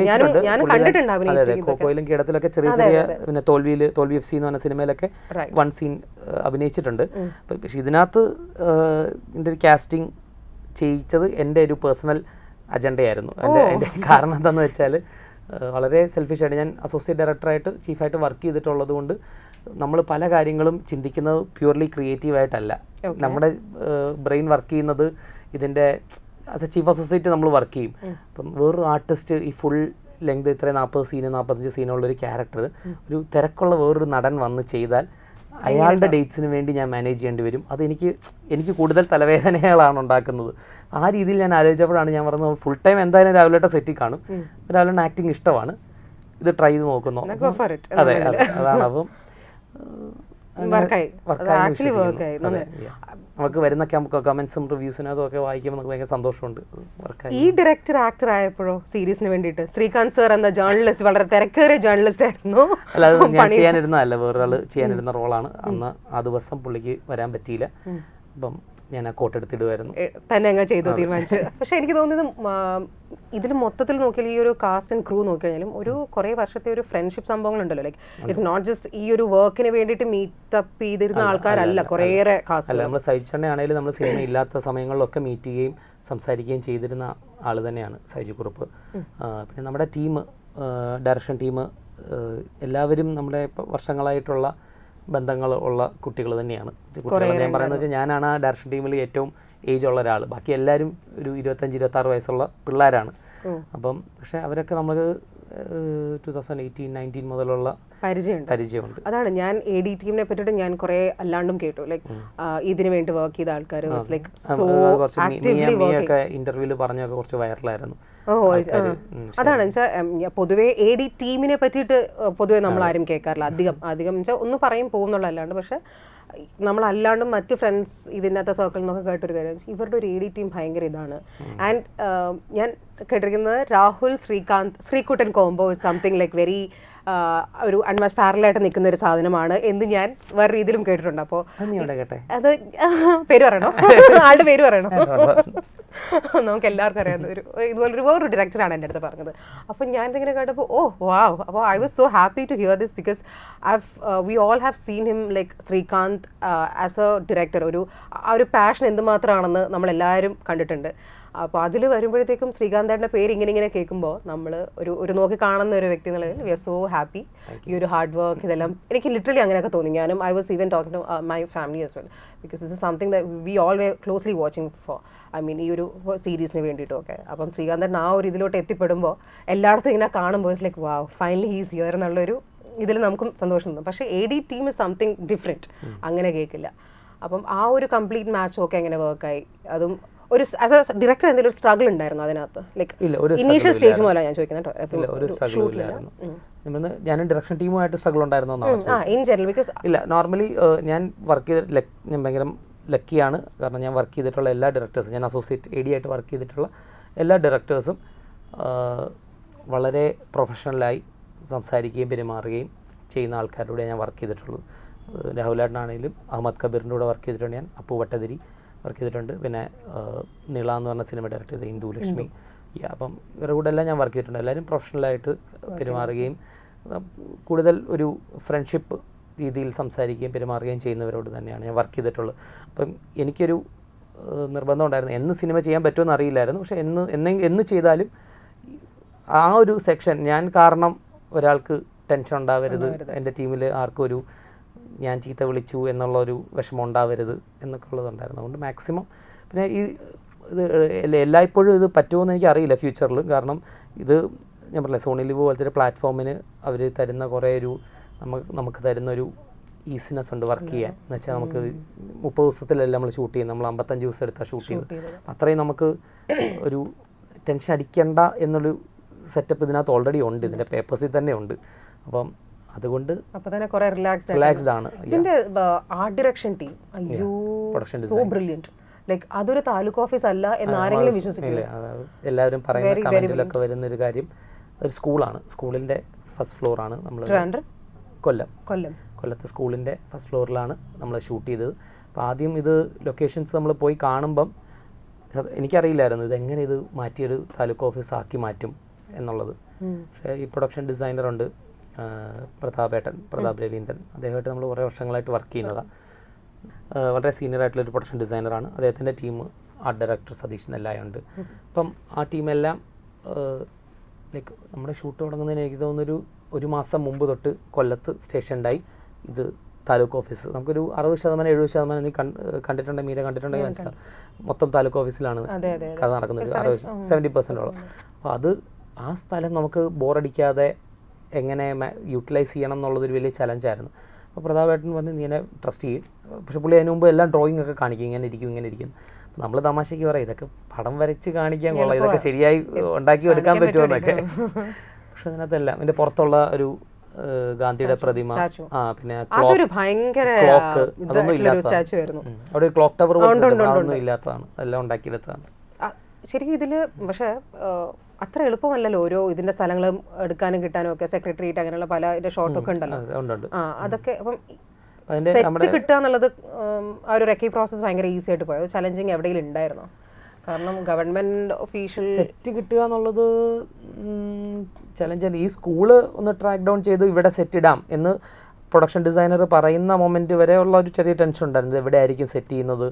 ഞാനും കണ്ടിട്ടുണ്ട് കോയിലും കീടത്തിലൊക്കെ ചെറിയ ചെറിയ, പിന്നെ തോൽവി FC എന്ന് പറഞ്ഞ സിനിമയിലൊക്കെ വൺ സീൻ അഭിനയിച്ചിട്ടുണ്ട്. പക്ഷെ ഇതിനകത്ത് എൻ്റെ ഒരു കാസ്റ്റിംഗ് ചെയ്യിച്ചത് എൻ്റെ ഒരു പേഴ്സണൽ അജണ്ടയായിരുന്നു. അതിൻ്റെ കാരണം എന്താണെന്ന് വെച്ചാൽ വളരെ സെൽഫിഷായിട്ട് ഞാൻ അസോസിയേറ്റ് ഡയറക്ടറായിട്ട് ചീഫായിട്ട് വർക്ക് ചെയ്തിട്ടുള്ളത് കൊണ്ട് നമ്മൾ പല കാര്യങ്ങളും ചിന്തിക്കുന്നത് പ്യൂർലി ക്രിയേറ്റീവായിട്ടല്ല. നമ്മുടെ ബ്രെയിൻ വർക്ക് ചെയ്യുന്നത് ഇതിൻ്റെ ആസ് എ ചീഫ് അസോസിയേറ്റ് നമ്മൾ വർക്ക് ചെയ്യും. അപ്പം വേറൊരു ആർട്ടിസ്റ്റ് ഈ ഫുൾ ലെങ്ത് ഇത്രയും 40 സീന് 45 സീനുള്ളൊരു ക്യാരക്ടർ ഒരു തിരക്കുള്ള വേറൊരു നടൻ വന്ന് ചെയ്താൽ അയാളുടെ ഡേറ്റ്സിന് വേണ്ടി ഞാൻ മാനേജ് ചെയ്യേണ്ടി വരും. അത് എനിക്ക് കൂടുതൽ തലവേദനകളാണ് ഉണ്ടാക്കുന്നത്. ആ രീതിയിൽ ഞാൻ ആലോചിച്ചപ്പോഴാണ് ഞാൻ പറഞ്ഞത് ഫുൾ ടൈം എന്തായാലും രാവിലെ സെറ്റിൽ കാണും, രാവിലെ ആക്ടിങ് ഇഷ്ടമാണ്, ഇത് ട്രൈ ചെയ്ത് നോക്കുന്നു. അതെ, അതാണ്. അപ്പം നമുക്ക് വരുന്ന കമന്റ്സും റിവ്യൂസിനും അതൊക്കെ വായിക്കുമ്പോൾ നമുക്ക് ഭയങ്കര സന്തോഷമുണ്ട്. ഈ ഡയറക്ടർ ആക്ടർ ആയപ്പോഴോ സീരീസിന് വേണ്ടിയിട്ട് ശ്രീകാന്ത് സർ എന്ന ജേർണലിസ്റ്റ് വളരെ തിരക്കേറിയ ജേർണലിസ്റ്റ് ആയിരുന്നു. അല്ല, അത് ഞാൻ ചെയ്യാനിരുന്നതല്ല, വേറൊരാൾ ചെയ്യാനിരുന്ന റോളാണ്. അന്ന് ആ ദിവസം പുള്ളിക്ക് വരാൻ പറ്റിയില്ല. അപ്പം ഞാൻ ആ കോട്ടെടുത്തിടുമായിരുന്നു, തന്നെ അങ്ങ് ചെയ്തു തീരുമാനിച്ചു. പക്ഷെ എനിക്ക് തോന്നുന്നത് ഇതിൽ മൊത്തത്തിൽ നോക്കിയാൽ ഈ ഒരു കാസ്റ്റ് ആൻഡ് ക്രൂ നോക്കിക്കഴിഞ്ഞാലും ഒരു കുറേ വർഷത്തെ ഒരു ഫ്രണ്ട്ഷിപ്പ് സംഭവങ്ങളുണ്ടല്ലോ. ലൈക്ക് ഇറ്റ്സ് നോട്ട് ജസ്റ്റ് ഈ ഒരു വർക്കിന് വേണ്ടിയിട്ട് മീറ്റപ്പ് ചെയ്തിരുന്ന ആൾക്കാരല്ല കുറേയേറെ കാസ്റ്റ്. അല്ല, നമ്മൾ സൈജു ആണെങ്കിലും നമ്മൾ സിനിമ ഇല്ലാത്ത സമയങ്ങളിലൊക്കെ മീറ്റ് ചെയ്യുകയും സംസാരിക്കുകയും ചെയ്തിരുന്ന ആൾ തന്നെയാണ് സൈജു കുറുപ്പ്. പിന്നെ നമ്മുടെ ടീം, ഡയറക്ഷൻ ടീം എല്ലാവരും നമ്മുടെ വർഷങ്ങളായിട്ടുള്ള ബന്ധങ്ങൾ ഉള്ള കുട്ടികൾ തന്നെയാണ്. ഞാൻ പറയുന്നത് വെച്ചാൽ ഞാനാണ് ആ ഡയറക്ഷൻ ടീമിൽ ഏറ്റവും ഏജ് ഉള്ള ഒരാൾ. ബാക്കി എല്ലാവരും ഒരു 25-26 വയസ്സുള്ള പിള്ളേരാണ്. അപ്പം പക്ഷെ അവരൊക്കെ നമുക്ക് 2018-19 മുതലുള്ള പരിചയമുണ്ട്. അതാണ് ഞാൻ AD ടീമിനെ പറ്റിയിട്ട് ഞാൻ കുറെ അല്ലാണ്ടും കേട്ടു. ലൈക്ക് ഇതിനു വേണ്ടി വർക്ക് ചെയ്ത ആൾക്കാർ ഇന്റർവ്യൂല് പറഞ്ഞൊക്കെ കുറച്ച് വൈറലായിരുന്നു. അതാണ് വെച്ചാൽ പൊതുവെ AD ടീമിനെ പറ്റിയിട്ട് പൊതുവെ നമ്മൾ ആരും കേൾക്കാറില്ല. അധികം വെച്ചാൽ ഒന്ന് പറയും പോകുന്നുള്ളതല്ലാണ്ട്. പക്ഷെ നമ്മളല്ലാണ്ടും മറ്റ് ഫ്രണ്ട്സ് ഇതിനകത്തെ സർക്കിളിൽ നിന്നൊക്കെ കേട്ടൊരു കാര്യം ഇവരുടെ ഒരു AD ടീം ഭയങ്കര ഇതാണ്. ആൻഡ് ഞാൻ കേട്ടിരിക്കുന്നത് Rahul Sreekuttan combo is something like very ഒരു അൺമാച്ച് പാരലായിട്ട് നിൽക്കുന്ന ഒരു സാധനമാണ് എന്ന് ഞാൻ വേറെ രീതിയിലും കേട്ടിട്ടുണ്ട്. അപ്പോൾ അത് പേര് പറയണോ? ആളുടെ പേര് പറയണോ? നമുക്ക് എല്ലാവർക്കും അറിയാവുന്ന ഇതുപോലൊരു വേറൊരു ഡയറക്ടറാണ് എൻ്റെ അടുത്ത് പറഞ്ഞത്. അപ്പം ഞാൻ ഇതിങ്ങനെ കേട്ടപ്പോൾ വാവ്. അപ്പോൾ I was so happy to hear this because we all have seen him like Sreekanth as a director. ആ ഒരു പാഷൻ എന്തുമാത്രമാണെന്ന് നമ്മളെല്ലാവരും കണ്ടിട്ടുണ്ട്. അപ്പോൾ അതിൽ വരുമ്പോഴത്തേക്കും ശ്രീകാന്തേട്ടൻ്റെ പേര് ഇങ്ങനെ കേൾക്കുമ്പോൾ നമ്മൾ ഒരു നോക്കി കാണുന്ന ഒരു വ്യക്തി എന്നുള്ളതിൽ വി ആർ സോ ഹാപ്പി. ഈ ഒരു ഹാർഡ് വർക്ക് ഇതെല്ലാം എനിക്ക് ലിറ്ററലി അങ്ങനെയൊക്കെ തോന്നി. ഞാനും I was even talking to my family as well because this is something that we all were closely watching for ഈ ഒരു സീരീസിന് വേണ്ടിയിട്ടൊക്കെ. അപ്പം ശ്രീകാന്തൻ ആ ഒരു ഇതിലോട്ട് എത്തിപ്പെടുമ്പോൾ എല്ലായിടത്തും ഇങ്ങനെ കാണുമ്പോൾ it's like wow finally he's here എന്നുള്ളൊരു ഇതിൽ നമുക്കും സന്തോഷം തോന്നും. പക്ഷേ AD team is something different, അങ്ങനെ കേൾക്കില്ല. അപ്പം ആ ഒരു കംപ്ലീറ്റ് മാച്ചും ഒക്കെ എങ്ങനെ വർക്കായി? അതും ഒരു ആസ് എ ഡയറക്ടർ എന്തെങ്കിലും ഒരു സ്ട്രഗിൾ ഉണ്ടായിരുന്നു അതിനകത്ത്? ലൈക്ക് ഇനീഷ്യൽ സ്റ്റേജ് മുതലാണ് ഞാൻ ചോദിക്കുന്നത് കേട്ടോ. ഞാനും ഡയറക്ഷൻ ടീമുമായിട്ട് സ്ട്രഗിൾ ഉണ്ടായിരുന്നോ ഇൻ ജനറൽ? ബിക്കോസ് ഇല്ല, നോർമലി ഞാൻ വർക്ക് ചെയ്ത ഞാൻ ഭയങ്കര ലക്കിയാണ്. കാരണം ഞാൻ വർക്ക് ചെയ്തിട്ടുള്ള എല്ലാ ഡയറക്ടേഴ്സും, ഞാൻ അസോസിയേറ്റ് AD ആയിട്ട് വർക്ക് ചെയ്തിട്ടുള്ള എല്ലാ ഡയറക്ടേഴ്സും വളരെ പ്രൊഫഷണലായി സംസാരിക്കുകയും പെരുമാറുകയും ചെയ്യുന്ന ആൾക്കാരുടെ ഞാൻ വർക്ക് ചെയ്തിട്ടുള്ളത്. രാഹുലേട്ടനാണെങ്കിലും അഹമ്മദ് കബീറിൻ്റെ കൂടെ വർക്ക് ചെയ്തിട്ടുണ്ട്. ഞാൻ അപ്പു വട്ടതിരി വർക്ക് ചെയ്തിട്ടുണ്ട്. പിന്നെ നിള എന്ന് പറഞ്ഞ സിനിമ ഡയറക്ടർ ചെയ്ത ഇന്ദു ലക്ഷ്മി. അപ്പം ഇവരുടെ കൂടെ എല്ലാം ഞാൻ വർക്ക് ചെയ്തിട്ടുണ്ട്. എല്ലാവരും പ്രൊഫഷണലായിട്ട് പെരുമാറുകയും കൂടുതൽ ഒരു ഫ്രണ്ട്ഷിപ്പ് രീതിയിൽ സംസാരിക്കുകയും പെരുമാറുകയും ചെയ്യുന്നവരോട് തന്നെയാണ് ഞാൻ വർക്ക് ചെയ്തിട്ടുള്ളത്. അപ്പം എനിക്കൊരു നിർബന്ധം ഉണ്ടായിരുന്നു, എന്ന് സിനിമ ചെയ്യാൻ പറ്റുമെന്ന് അറിയില്ലായിരുന്നു, പക്ഷേ എന്ന് ചെയ്താലും ആ ഒരു സെക്ഷൻ ഞാൻ കാരണം ഒരാൾക്ക് ടെൻഷൻ ഉണ്ടാവരുത്, എൻ്റെ ടീമിൽ ആർക്കും ഒരു ഞാൻ ചീത്ത വിളിച്ചു എന്നുള്ളൊരു വിഷമം ഉണ്ടാവരുത് എന്നൊക്കെ ഉള്ളതുണ്ടായിരുന്നു. അതുകൊണ്ട് മാക്സിമം പിന്നെ ഇത് എല്ലായ്പ്പോഴും ഇത് പറ്റുമോയെന്ന് എനിക്കറിയില്ല ഫ്യൂച്ചറിൽ. കാരണം ഇത് ഞാൻ പറഞ്ഞില്ല, സോണി ലിവ് പോലത്തെ ഒരു പ്ലാറ്റ്ഫോമിന് അവർ തരുന്ന കുറേ ഒരു നമുക്ക് തരുന്നൊരു ഈസിനെസ് ഉണ്ട് വർക്ക് ചെയ്യാൻ. എന്ന് വെച്ചാൽ നമുക്ക് 30 ദിവസത്തിലല്ല നമ്മൾ ഷൂട്ട് ചെയ്യുന്നത്, നമ്മൾ 55 ദിവസം എടുത്താൽ ഷൂട്ട് ചെയ്യുന്നത്. അത്രയും നമുക്ക് ഒരു ടെൻഷൻ അടിക്കേണ്ട എന്നൊരു സെറ്റപ്പ് ഇതിനകത്ത് ഓൾറെഡി ഉണ്ട്, ഇതിൻ്റെ പേപ്പേഴ്സിൽ തന്നെ ഉണ്ട്. അപ്പം അതുകൊണ്ട് റിലാക്സ്ഡ് ആണ്. ഇതിന്റെ ആർട്ട് ഡയറക്ഷൻ ടീം, അയ്യോ സോ ബ്രില്യന്റ്. ലൈക്ക് അതൊരു താലൂക്ക് ഓഫീസ് അല്ല എന്ന് ആരെങ്കിലും വിശ്വസിക്കില്ല. എല്ലാവരും പറയുന്ന കമന്റിലൊക്കെ വരുന്ന ഒരു കാര്യം, ഒരു സ്കൂളാണ്, സ്കൂളിന്റെ ഫസ്റ്റ് ഫ്ലോറാണ് നമ്മൾ കൊല്ലത്തെ സ്കൂളിന്റെ ഫസ്റ്റ് ഫ്ലോറിലാണ് നമ്മൾ ഷൂട്ട് ചെയ്തത്. അപ്പോൾ ആദ്യം ഇത് ലൊക്കേഷൻസ് നമ്മൾ പോയി കാണുമ്പം എനിക്കറിയില്ലായിരുന്നു ഇതെങ്ങനെ ഇത് മാറ്റിയൊരു താലൂക്ക് ഓഫീസ് ആക്കി മാറ്റും എന്നുള്ളത്. പക്ഷേ ഈ പ്രൊഡക്ഷൻ ഡിസൈനറുണ്ട് പ്രതാപ് രവീന്ദ്രൻ, അദ്ദേഹമായിട്ട് നമ്മൾ കുറേ വർഷങ്ങളായിട്ട് വർക്ക് ചെയ്യുന്നതാണ്. വളരെ സീനിയർ ആയിട്ടുള്ളൊരു പ്രൊഡക്ഷൻ ഡിസൈനറാണ്. അദ്ദേഹത്തിൻ്റെ team art director Satheesh Nellaya ഉണ്ട്. അപ്പം ആ ടീമെല്ലാം ലൈക്ക് നമ്മുടെ ഷൂട്ട് തുടങ്ങുന്നതിന് എനിക്ക് തോന്നുന്നൊരു 1 മാസം മുമ്പ് തൊട്ട് കൊല്ലത്ത് സ്റ്റേഷനുണ്ടായി ഇത് താലൂക്ക് ഓഫീസ്. നമുക്കൊരു 60% 70% നീ കണ്ടിട്ടുണ്ടെങ്കിൽ മീര കണ്ടിട്ടുണ്ടെങ്കിൽ മനസ്സിലാവും, മൊത്തം താലൂക്ക് ഓഫീസിലാണ് കഥ നടക്കുന്നത്, 70%ഓളം. അപ്പോൾ ആ സ്ഥലം നമുക്ക് ബോറടിക്കാതെ എങ്ങനെ യൂട്ടിലൈസ് ചെയ്യണം എന്നുള്ളതൊരു വലിയ ചലഞ്ചായിരുന്നു. അപ്പോൾ പ്രതാപേട്ടൻ പറഞ്ഞ് നീ എന്നെ ട്രസ്റ്റ് ചെയ്യും. പക്ഷെ പുള്ളി അതിന് മുമ്പ് എല്ലാം ഡ്രോയിങ് ഒക്കെ കാണിക്കും, ഇങ്ങനെ ഇരിക്കും. അപ്പോൾ നമ്മൾ തമാശയ്ക്ക് പറയും ഇതൊക്കെ പടം വരച്ച് കാണിക്കാൻ കൊള്ളാം, ഇതൊക്കെ ശരിയായി ഉണ്ടാക്കി എടുക്കാൻ പറ്റുമെന്നൊക്കെ. പക്ഷെ അതിനകത്തെല്ലാം ഇതിൻ്റെ പുറത്തുള്ള ഒരു ഗാന്ധിയുടെ പ്രതിമ, പിന്നെ ക്ലോക്ക്, അതൊന്നും ഇല്ലാത്തതാണ്. അവിടെ ഒരു ക്ലോക്ക് ടവർ ഒന്നും ഇല്ലാത്തതാണ്, എല്ലാം ഉണ്ടാക്കിയെടുത്തതാണ് ശരിക്കും ഇതില്. പക്ഷെ അത്ര എളുപ്പമല്ലല്ലോ ഓരോ ഇതിന്റെ സ്ഥലങ്ങളും എടുക്കാനും കിട്ടാനും ഒക്കെ. സെക്രട്ടേറിയറ്റ് അങ്ങനെയുള്ള പല ഷോട്ടൊക്കെ ഉണ്ടല്ലോ. അതൊക്കെ അപ്പം സെറ്റ് കിട്ടുക എന്നുള്ളത് ആ ഒരു റെക്കി പ്രോസസ് ഭയങ്കര ഈസി ആയിട്ട് പോയത്. ചലഞ്ചിങ് എവിടെയെങ്കിലും ഉണ്ടായിരുന്നോ? കാരണം ഗവൺമെന്റ് ഒഫീഷ്യൽ സെറ്റ് കിട്ടുക എന്നുള്ളത് ചലഞ്ചാണ്. ഈ സ്കൂള് ഒന്ന് ട്രാക്ക് ഡൗൺ ചെയ്ത് ഇവിടെ സെറ്റ് ഇടാം എന്ന് പ്രൊഡക്ഷൻ ഡിസൈനർ പറയുന്ന മൊമെന്റ് വരെ ഉള്ള ഒരു ചെറിയ ടെൻഷൻ ഉണ്ടായിരുന്നു, എവിടെ ആയിരിക്കും സെറ്റ് ചെയ്യുന്നത്.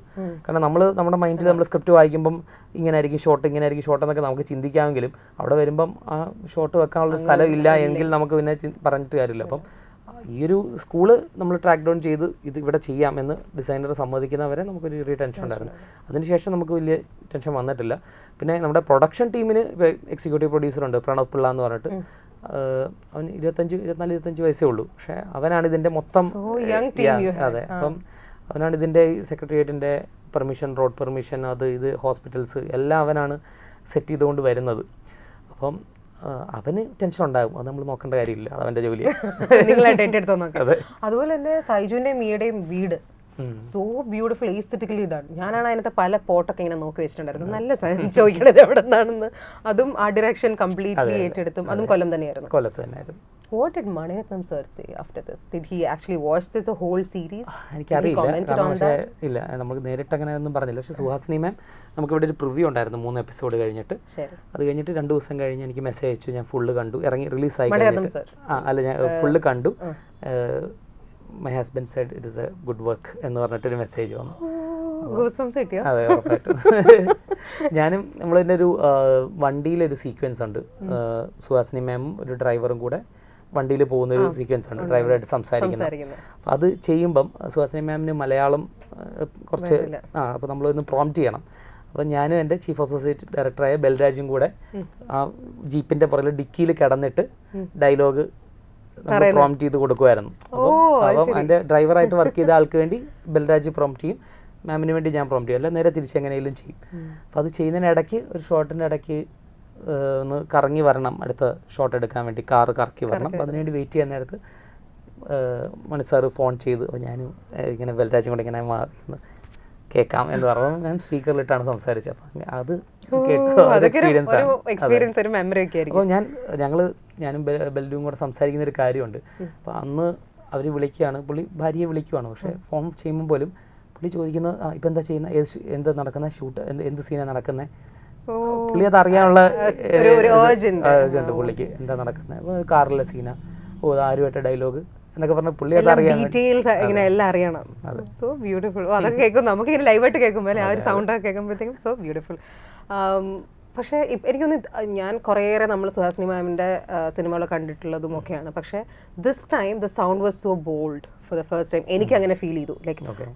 കാരണം നമ്മുടെ മൈൻഡിൽ നമ്മൾ സ്ക്രിപ്റ്റ് വായിക്കുമ്പം ഇങ്ങനെ ആയിരിക്കും ഷോട്ട് എന്നൊക്കെ നമുക്ക് ചിന്തിക്കാമെങ്കിലും അവിടെ വരുമ്പം ആ ഷോട്ട് വെക്കാനുള്ള സ്ഥലം ഇല്ല എങ്കിൽ നമുക്ക് പിന്നെ പറഞ്ഞിട്ട് കാര്യമില്ല. അപ്പം ഈ ഒരു സ്കൂള് നമ്മൾ ട്രാക്ക് ഡൗൺ ചെയ്ത് ഇത് ഇവിടെ ചെയ്യാം എന്ന് ഡിസൈനർ സമ്മതിക്കുന്നവരെ നമുക്കൊരു ചെറിയ ടെൻഷൻ ഉണ്ടായിരുന്നു. അതിനുശേഷം നമുക്ക് വലിയ ടെൻഷൻ വന്നിട്ടില്ല. പിന്നെ നമ്മുടെ പ്രൊഡക്ഷൻ ടീമിന് എക്സിക്യൂട്ടീവ് പ്രൊഡ്യൂസറുണ്ട് പ്രണവ് പിള്ള എന്ന് പറഞ്ഞിട്ട്. അവന് 24-25 വയസ്സേ ഉള്ളൂ. പക്ഷെ അവനാണ് ഇതിൻ്റെ മൊത്തം, അതെ, അപ്പം അവനാണ് ഇതിൻ്റെ സെക്രട്ടേറിയറ്റിൻ്റെ പെർമിഷൻ, റോഡ് പെർമിഷൻ, ഇത് ഹോസ്പിറ്റൽസ് എല്ലാം അവനാണ് സെറ്റ് ചെയ്തുകൊണ്ട് വരുന്നത്. അപ്പം അവന് ടെൻഷൻ ഉണ്ടാകും, അത് നമ്മൾ നോക്കേണ്ട കാര്യമില്ല, അത് അവൻ്റെ ജോലിയാണ്. അതുപോലെ തന്നെ സൈജുവിന്റെയും മിയയുടെയും വീട് സോ ബ്യൂട്ടിഫുൾ, എസ്തെറ്റിക്കലി ഡൺ. ഞാനാണ് അതിനകത്ത് പല പോട്ടൊക്കെ ഇങ്ങനെ നോക്കി വെച്ചിട്ടുണ്ടായിരുന്നു. നല്ല ചോദിക്കണത് എവിടെ നിന്നാണെന്ന്. അതും ആ ഡയറക്ഷൻ കംപ്ലീറ്റ്ലി ഏറ്റെടുത്തും. അതും കൊല്ലം തന്നെയായിരുന്നു. കൊല്ലത്ത് തന്നെയായിരുന്നു. What did Maniratnam sir say after this? Did he actually watch the whole series? എനിക്കറിയില്ല, ഇല്ല, നമുക്ക് നേരിട്ട് അങ്ങനെ ഒന്നും പറഞ്ഞില്ല. പക്ഷെ സുഹാസിനി മാം നമുക്കിവിടെ ഒരു പ്രിവ്യൂ ഉണ്ടായിരുന്നു 3 എപ്പിസോഡ് കഴിഞ്ഞിട്ട്. അത് കഴിഞ്ഞിട്ട് 2 ദിവസം കഴിഞ്ഞ് എനിക്ക് മെസ്സേജ് അയച്ചു. ഞാൻ ഫുള്ള് കണ്ടു, റിലീസായി കഴിഞ്ഞിട്ട്. അല്ല, ഞാൻ ഫുള്ള് കണ്ടു. My husband said it is A good work എന്ന് പറഞ്ഞിട്ടൊരു മെസ്സേജ് വന്നു. അതെ, ഉറപ്പായിട്ടും. ഞാനും നമ്മളതിൻ്റെ ഒരു വണ്ടിയിലൊരു സീക്വൻസ് ഉണ്ട്, സുഹാസിനി മാമും ഒരു ഡ്രൈവറും കൂടെ വണ്ടിയിൽ പോകുന്നൊരു സീക്വൻസ് ഉണ്ട്, ഡ്രൈവറായിട്ട് സംസാരിക്കുന്നത്. അപ്പോൾ അത് ചെയ്യുമ്പം സുഹാസിനി മാമിന് മലയാളം കുറച്ച് അപ്പോൾ നമ്മളൊന്ന് പ്രോംപ്റ്റ് ചെയ്യണം. അപ്പോൾ ഞാനും എൻ്റെ ചീഫ് അസോസിയേറ്റ് ഡയറക്ടറായ ബൽരാജും കൂടെ ആ ജീപ്പിൻ്റെ പുറകിൽ ഡിക്കിയിൽ കിടന്നിട്ട് ഡയലോഗ് നമ്മൾ പ്രോംപ്റ്റ് ചെയ്ത് കൊടുക്കുമായിരുന്നു. അപ്പം എൻ്റെ ഡ്രൈവറായിട്ട് വർക്ക് ചെയ്ത ആൾക്ക് വേണ്ടി ബൽരാജ് പ്രോംപ്റ്റ് ചെയ്യും, മാമിന് വേണ്ടി ഞാൻ പ്രോംപ്റ്റ് ചെയ്യും, അല്ല നേരെ തിരിച്ചെങ്ങനെയും ചെയ്യും. അപ്പോൾ അത് ചെയ്യുന്നതിനിടയ്ക്ക് ഒരു ഷോട്ടിൻ്റെ ഇടയ്ക്ക് ഒന്ന് കറങ്ങി വരണം, അടുത്ത ഷോട്ട് എടുക്കാൻ വേണ്ടി കാറ് കറക്കി വരണം. അപ്പോൾ അതിനുവേണ്ടി വെയിറ്റ് ചെയ്യാൻ നേരത്ത് മണി സാറ് ഫോൺ ചെയ്ത്, അപ്പോൾ ഞാനും ഇങ്ങനെ ബൽരാജും കൂടെ ഇങ്ങനെ മാറി കേൾക്കാം എന്ന് പറഞ്ഞു. ഞാൻ സ്പീക്കറിലിട്ടാണ് സംസാരിച്ചത്. അപ്പം അത് എക്സ്പീരിയൻസ് ആണ്. അപ്പോൾ ഞാനും ബെല്ലും കൂടെ സംസാരിക്കുന്ന ഒരു കാര്യമുണ്ട്. അപ്പോൾ അന്ന് അവർ വിളിക്കുകയാണ്, പുള്ളി ഭാര്യയെ വിളിക്കുവാണ്. പക്ഷേ ഫോൺ ചെയ്യുമ്പോൾ പോലും പുള്ളി ചോദിക്കുന്നത് ഇപ്പം എന്താ ചെയ്യുന്നത്, എന്താ നടക്കുന്ന ഷൂട്ട്, എന്ത് സീനാണ് നടക്കുന്നത്, പുള്ളി അത് അറിയാനുള്ള ഉണ്ട് പുള്ളിക്ക് എന്താ നടക്കുന്നത്. അപ്പോൾ കാറിലെ സീന, ഓ ആരുമായിട്ട് ഡയലോഗ് എന്നൊക്കെ പറഞ്ഞ പുള്ളി അത് അറിയാൻ ഡീറ്റെയിൽസ് ഇങ്ങനെ എല്ലാം അറിയണം. So beautiful. അതൊക്കെ കേൾക്കും നമുക്ക് ഇങ്ങനെ ലൈവായിട്ട് കേൾക്കുമ്പോൾ അല്ലെ ആ ഒരു സൗണ്ട് ഒക്കെ കേൾക്കുമ്പോഴത്തേക്കും സോ ബ്യൂട്ടിഫുൾ. പക്ഷേ എനിക്കൊന്ന് ഞാൻ കുറേയേറെ നമ്മൾ സുഹാസിനി മാമിൻ്റെ സിനിമകൾ കണ്ടിട്ടുള്ളതും ഒക്കെയാണ്. പക്ഷേ this time the sound was so bold for the first time. എനിക്ക് അങ്ങനെ ഫീൽ ചെയ്തു. ലൈക്ക്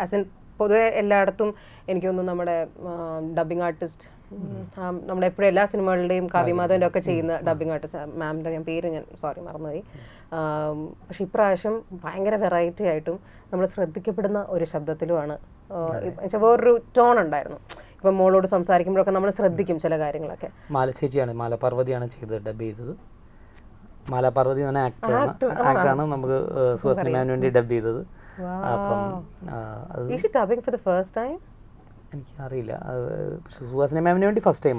ആസ് എൻ പൊതുവെ എല്ലായിടത്തും എനിക്ക് തോന്നുന്നു നമ്മുടെ ഡബിങ് ആർട്ടിസ്റ്റ് നമ്മുടെ എപ്പോഴും എല്ലാ സിനിമകളുടെയും കാവ്യമാധവൻ്റെ ഒക്കെ ചെയ്യുന്ന ഡബിങ് ആർട്ടിസ്റ്റ് മാമിൻ്റെ ഞാൻ സോറി മറന്നുപോയി. പക്ഷെ ഇപ്രാവശ്യം ഭയങ്കര വെറൈറ്റി ആയിട്ടും നമ്മൾ ശ്രദ്ധിക്കപ്പെടുന്ന ഒരു ശബ്ദത്തിലുമാണ്. വേറൊരു ടോൺ ഉണ്ടായിരുന്നു. ഇപ്പം മോളോട് സംസാരിക്കുമ്പോഴൊക്കെ നമ്മൾ ശ്രദ്ധിക്കും ചില കാര്യങ്ങളൊക്കെ. മാലചേച്ചിയാണ്, മാലപാർവതിയാണ് ചെയ്തത്, ഡബ് ചെയ്തത്. മാലപാർവതി എന്ന ആക്ടറാണ് നമുക്ക് സുഹാസിനി മാമിന് വേണ്ടി ഡബ് ചെയ്തത്. അപ്പം എനിക്കറിയില്ല, സുഹാസിനി മാമിന് വേണ്ടി ഫസ്റ്റ് ടൈം.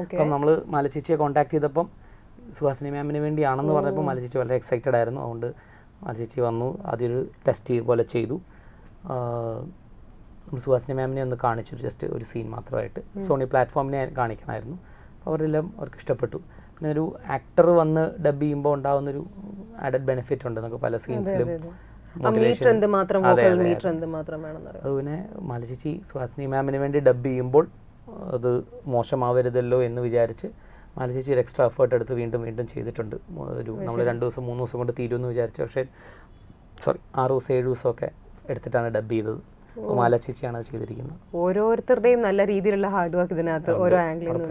അപ്പം നമ്മൾ മാലചേച്ചിയെ കോൺടാക്ട് ചെയ്തപ്പം സുഹാസിനി മാമിന് വേണ്ടിയാണെന്ന് പറഞ്ഞപ്പോൾ മാലചേച്ചി വളരെ എക്സൈറ്റഡ് ആയിരുന്നു. അതുകൊണ്ട് മാലചേച്ചി വന്നു, അതൊരു ടെസ്റ്റ് പോലെ ചെയ്തു. നമ്മൾ സുഹാസിനി മാമിനെ ഒന്ന് കാണിച്ചു, ജസ്റ്റ് ഒരു സീൻ മാത്രമായിട്ട്. സോണി പ്ലാറ്റ്ഫോമിനെ കാണിക്കണമായിരുന്നു. അവരെല്ലാം അവർക്ക് ഇഷ്ടപ്പെട്ടു. പിന്നെ ഒരു ആക്ടർ വന്ന് ഡബ് ചെയ്യുമ്പോൾ ഉണ്ടാകുന്നൊരു ആഡഡ് ബെനിഫിറ്റ് ഉണ്ട് നമുക്ക് പല സീൻസിലും. അതുപിന്നെ മാലചേച്ചി സുഹാസിനി മാമിന് വേണ്ടി ഡബ് ചെയ്യുമ്പോൾ അത് മോശമാവരുതല്ലോ എന്ന് വിചാരിച്ച് മാലചേച്ചി ഒരു എക്സ്ട്രാ എഫേർട്ട് എടുത്ത് വീണ്ടും വീണ്ടും ചെയ്തിട്ടുണ്ട്. നമ്മൾ 2 ദിവസം 3 ദിവസം കൊണ്ട് തീരുമെന്ന് വിചാരിച്ചു. പക്ഷേ 6 ദിവസം 7 ദിവസമൊക്കെ എടുത്തിട്ടാണ് ഡബ് ചെയ്തത്. മാലചേച്ചിയാണ് അത് ചെയ്തിരിക്കുന്നത്. ഓരോരുത്തരുടെയും നല്ല രീതിയിലുള്ള ഹാർഡ് വർക്ക് ഇതിനകത്ത് ഓരോ ആംഗിളിൽ.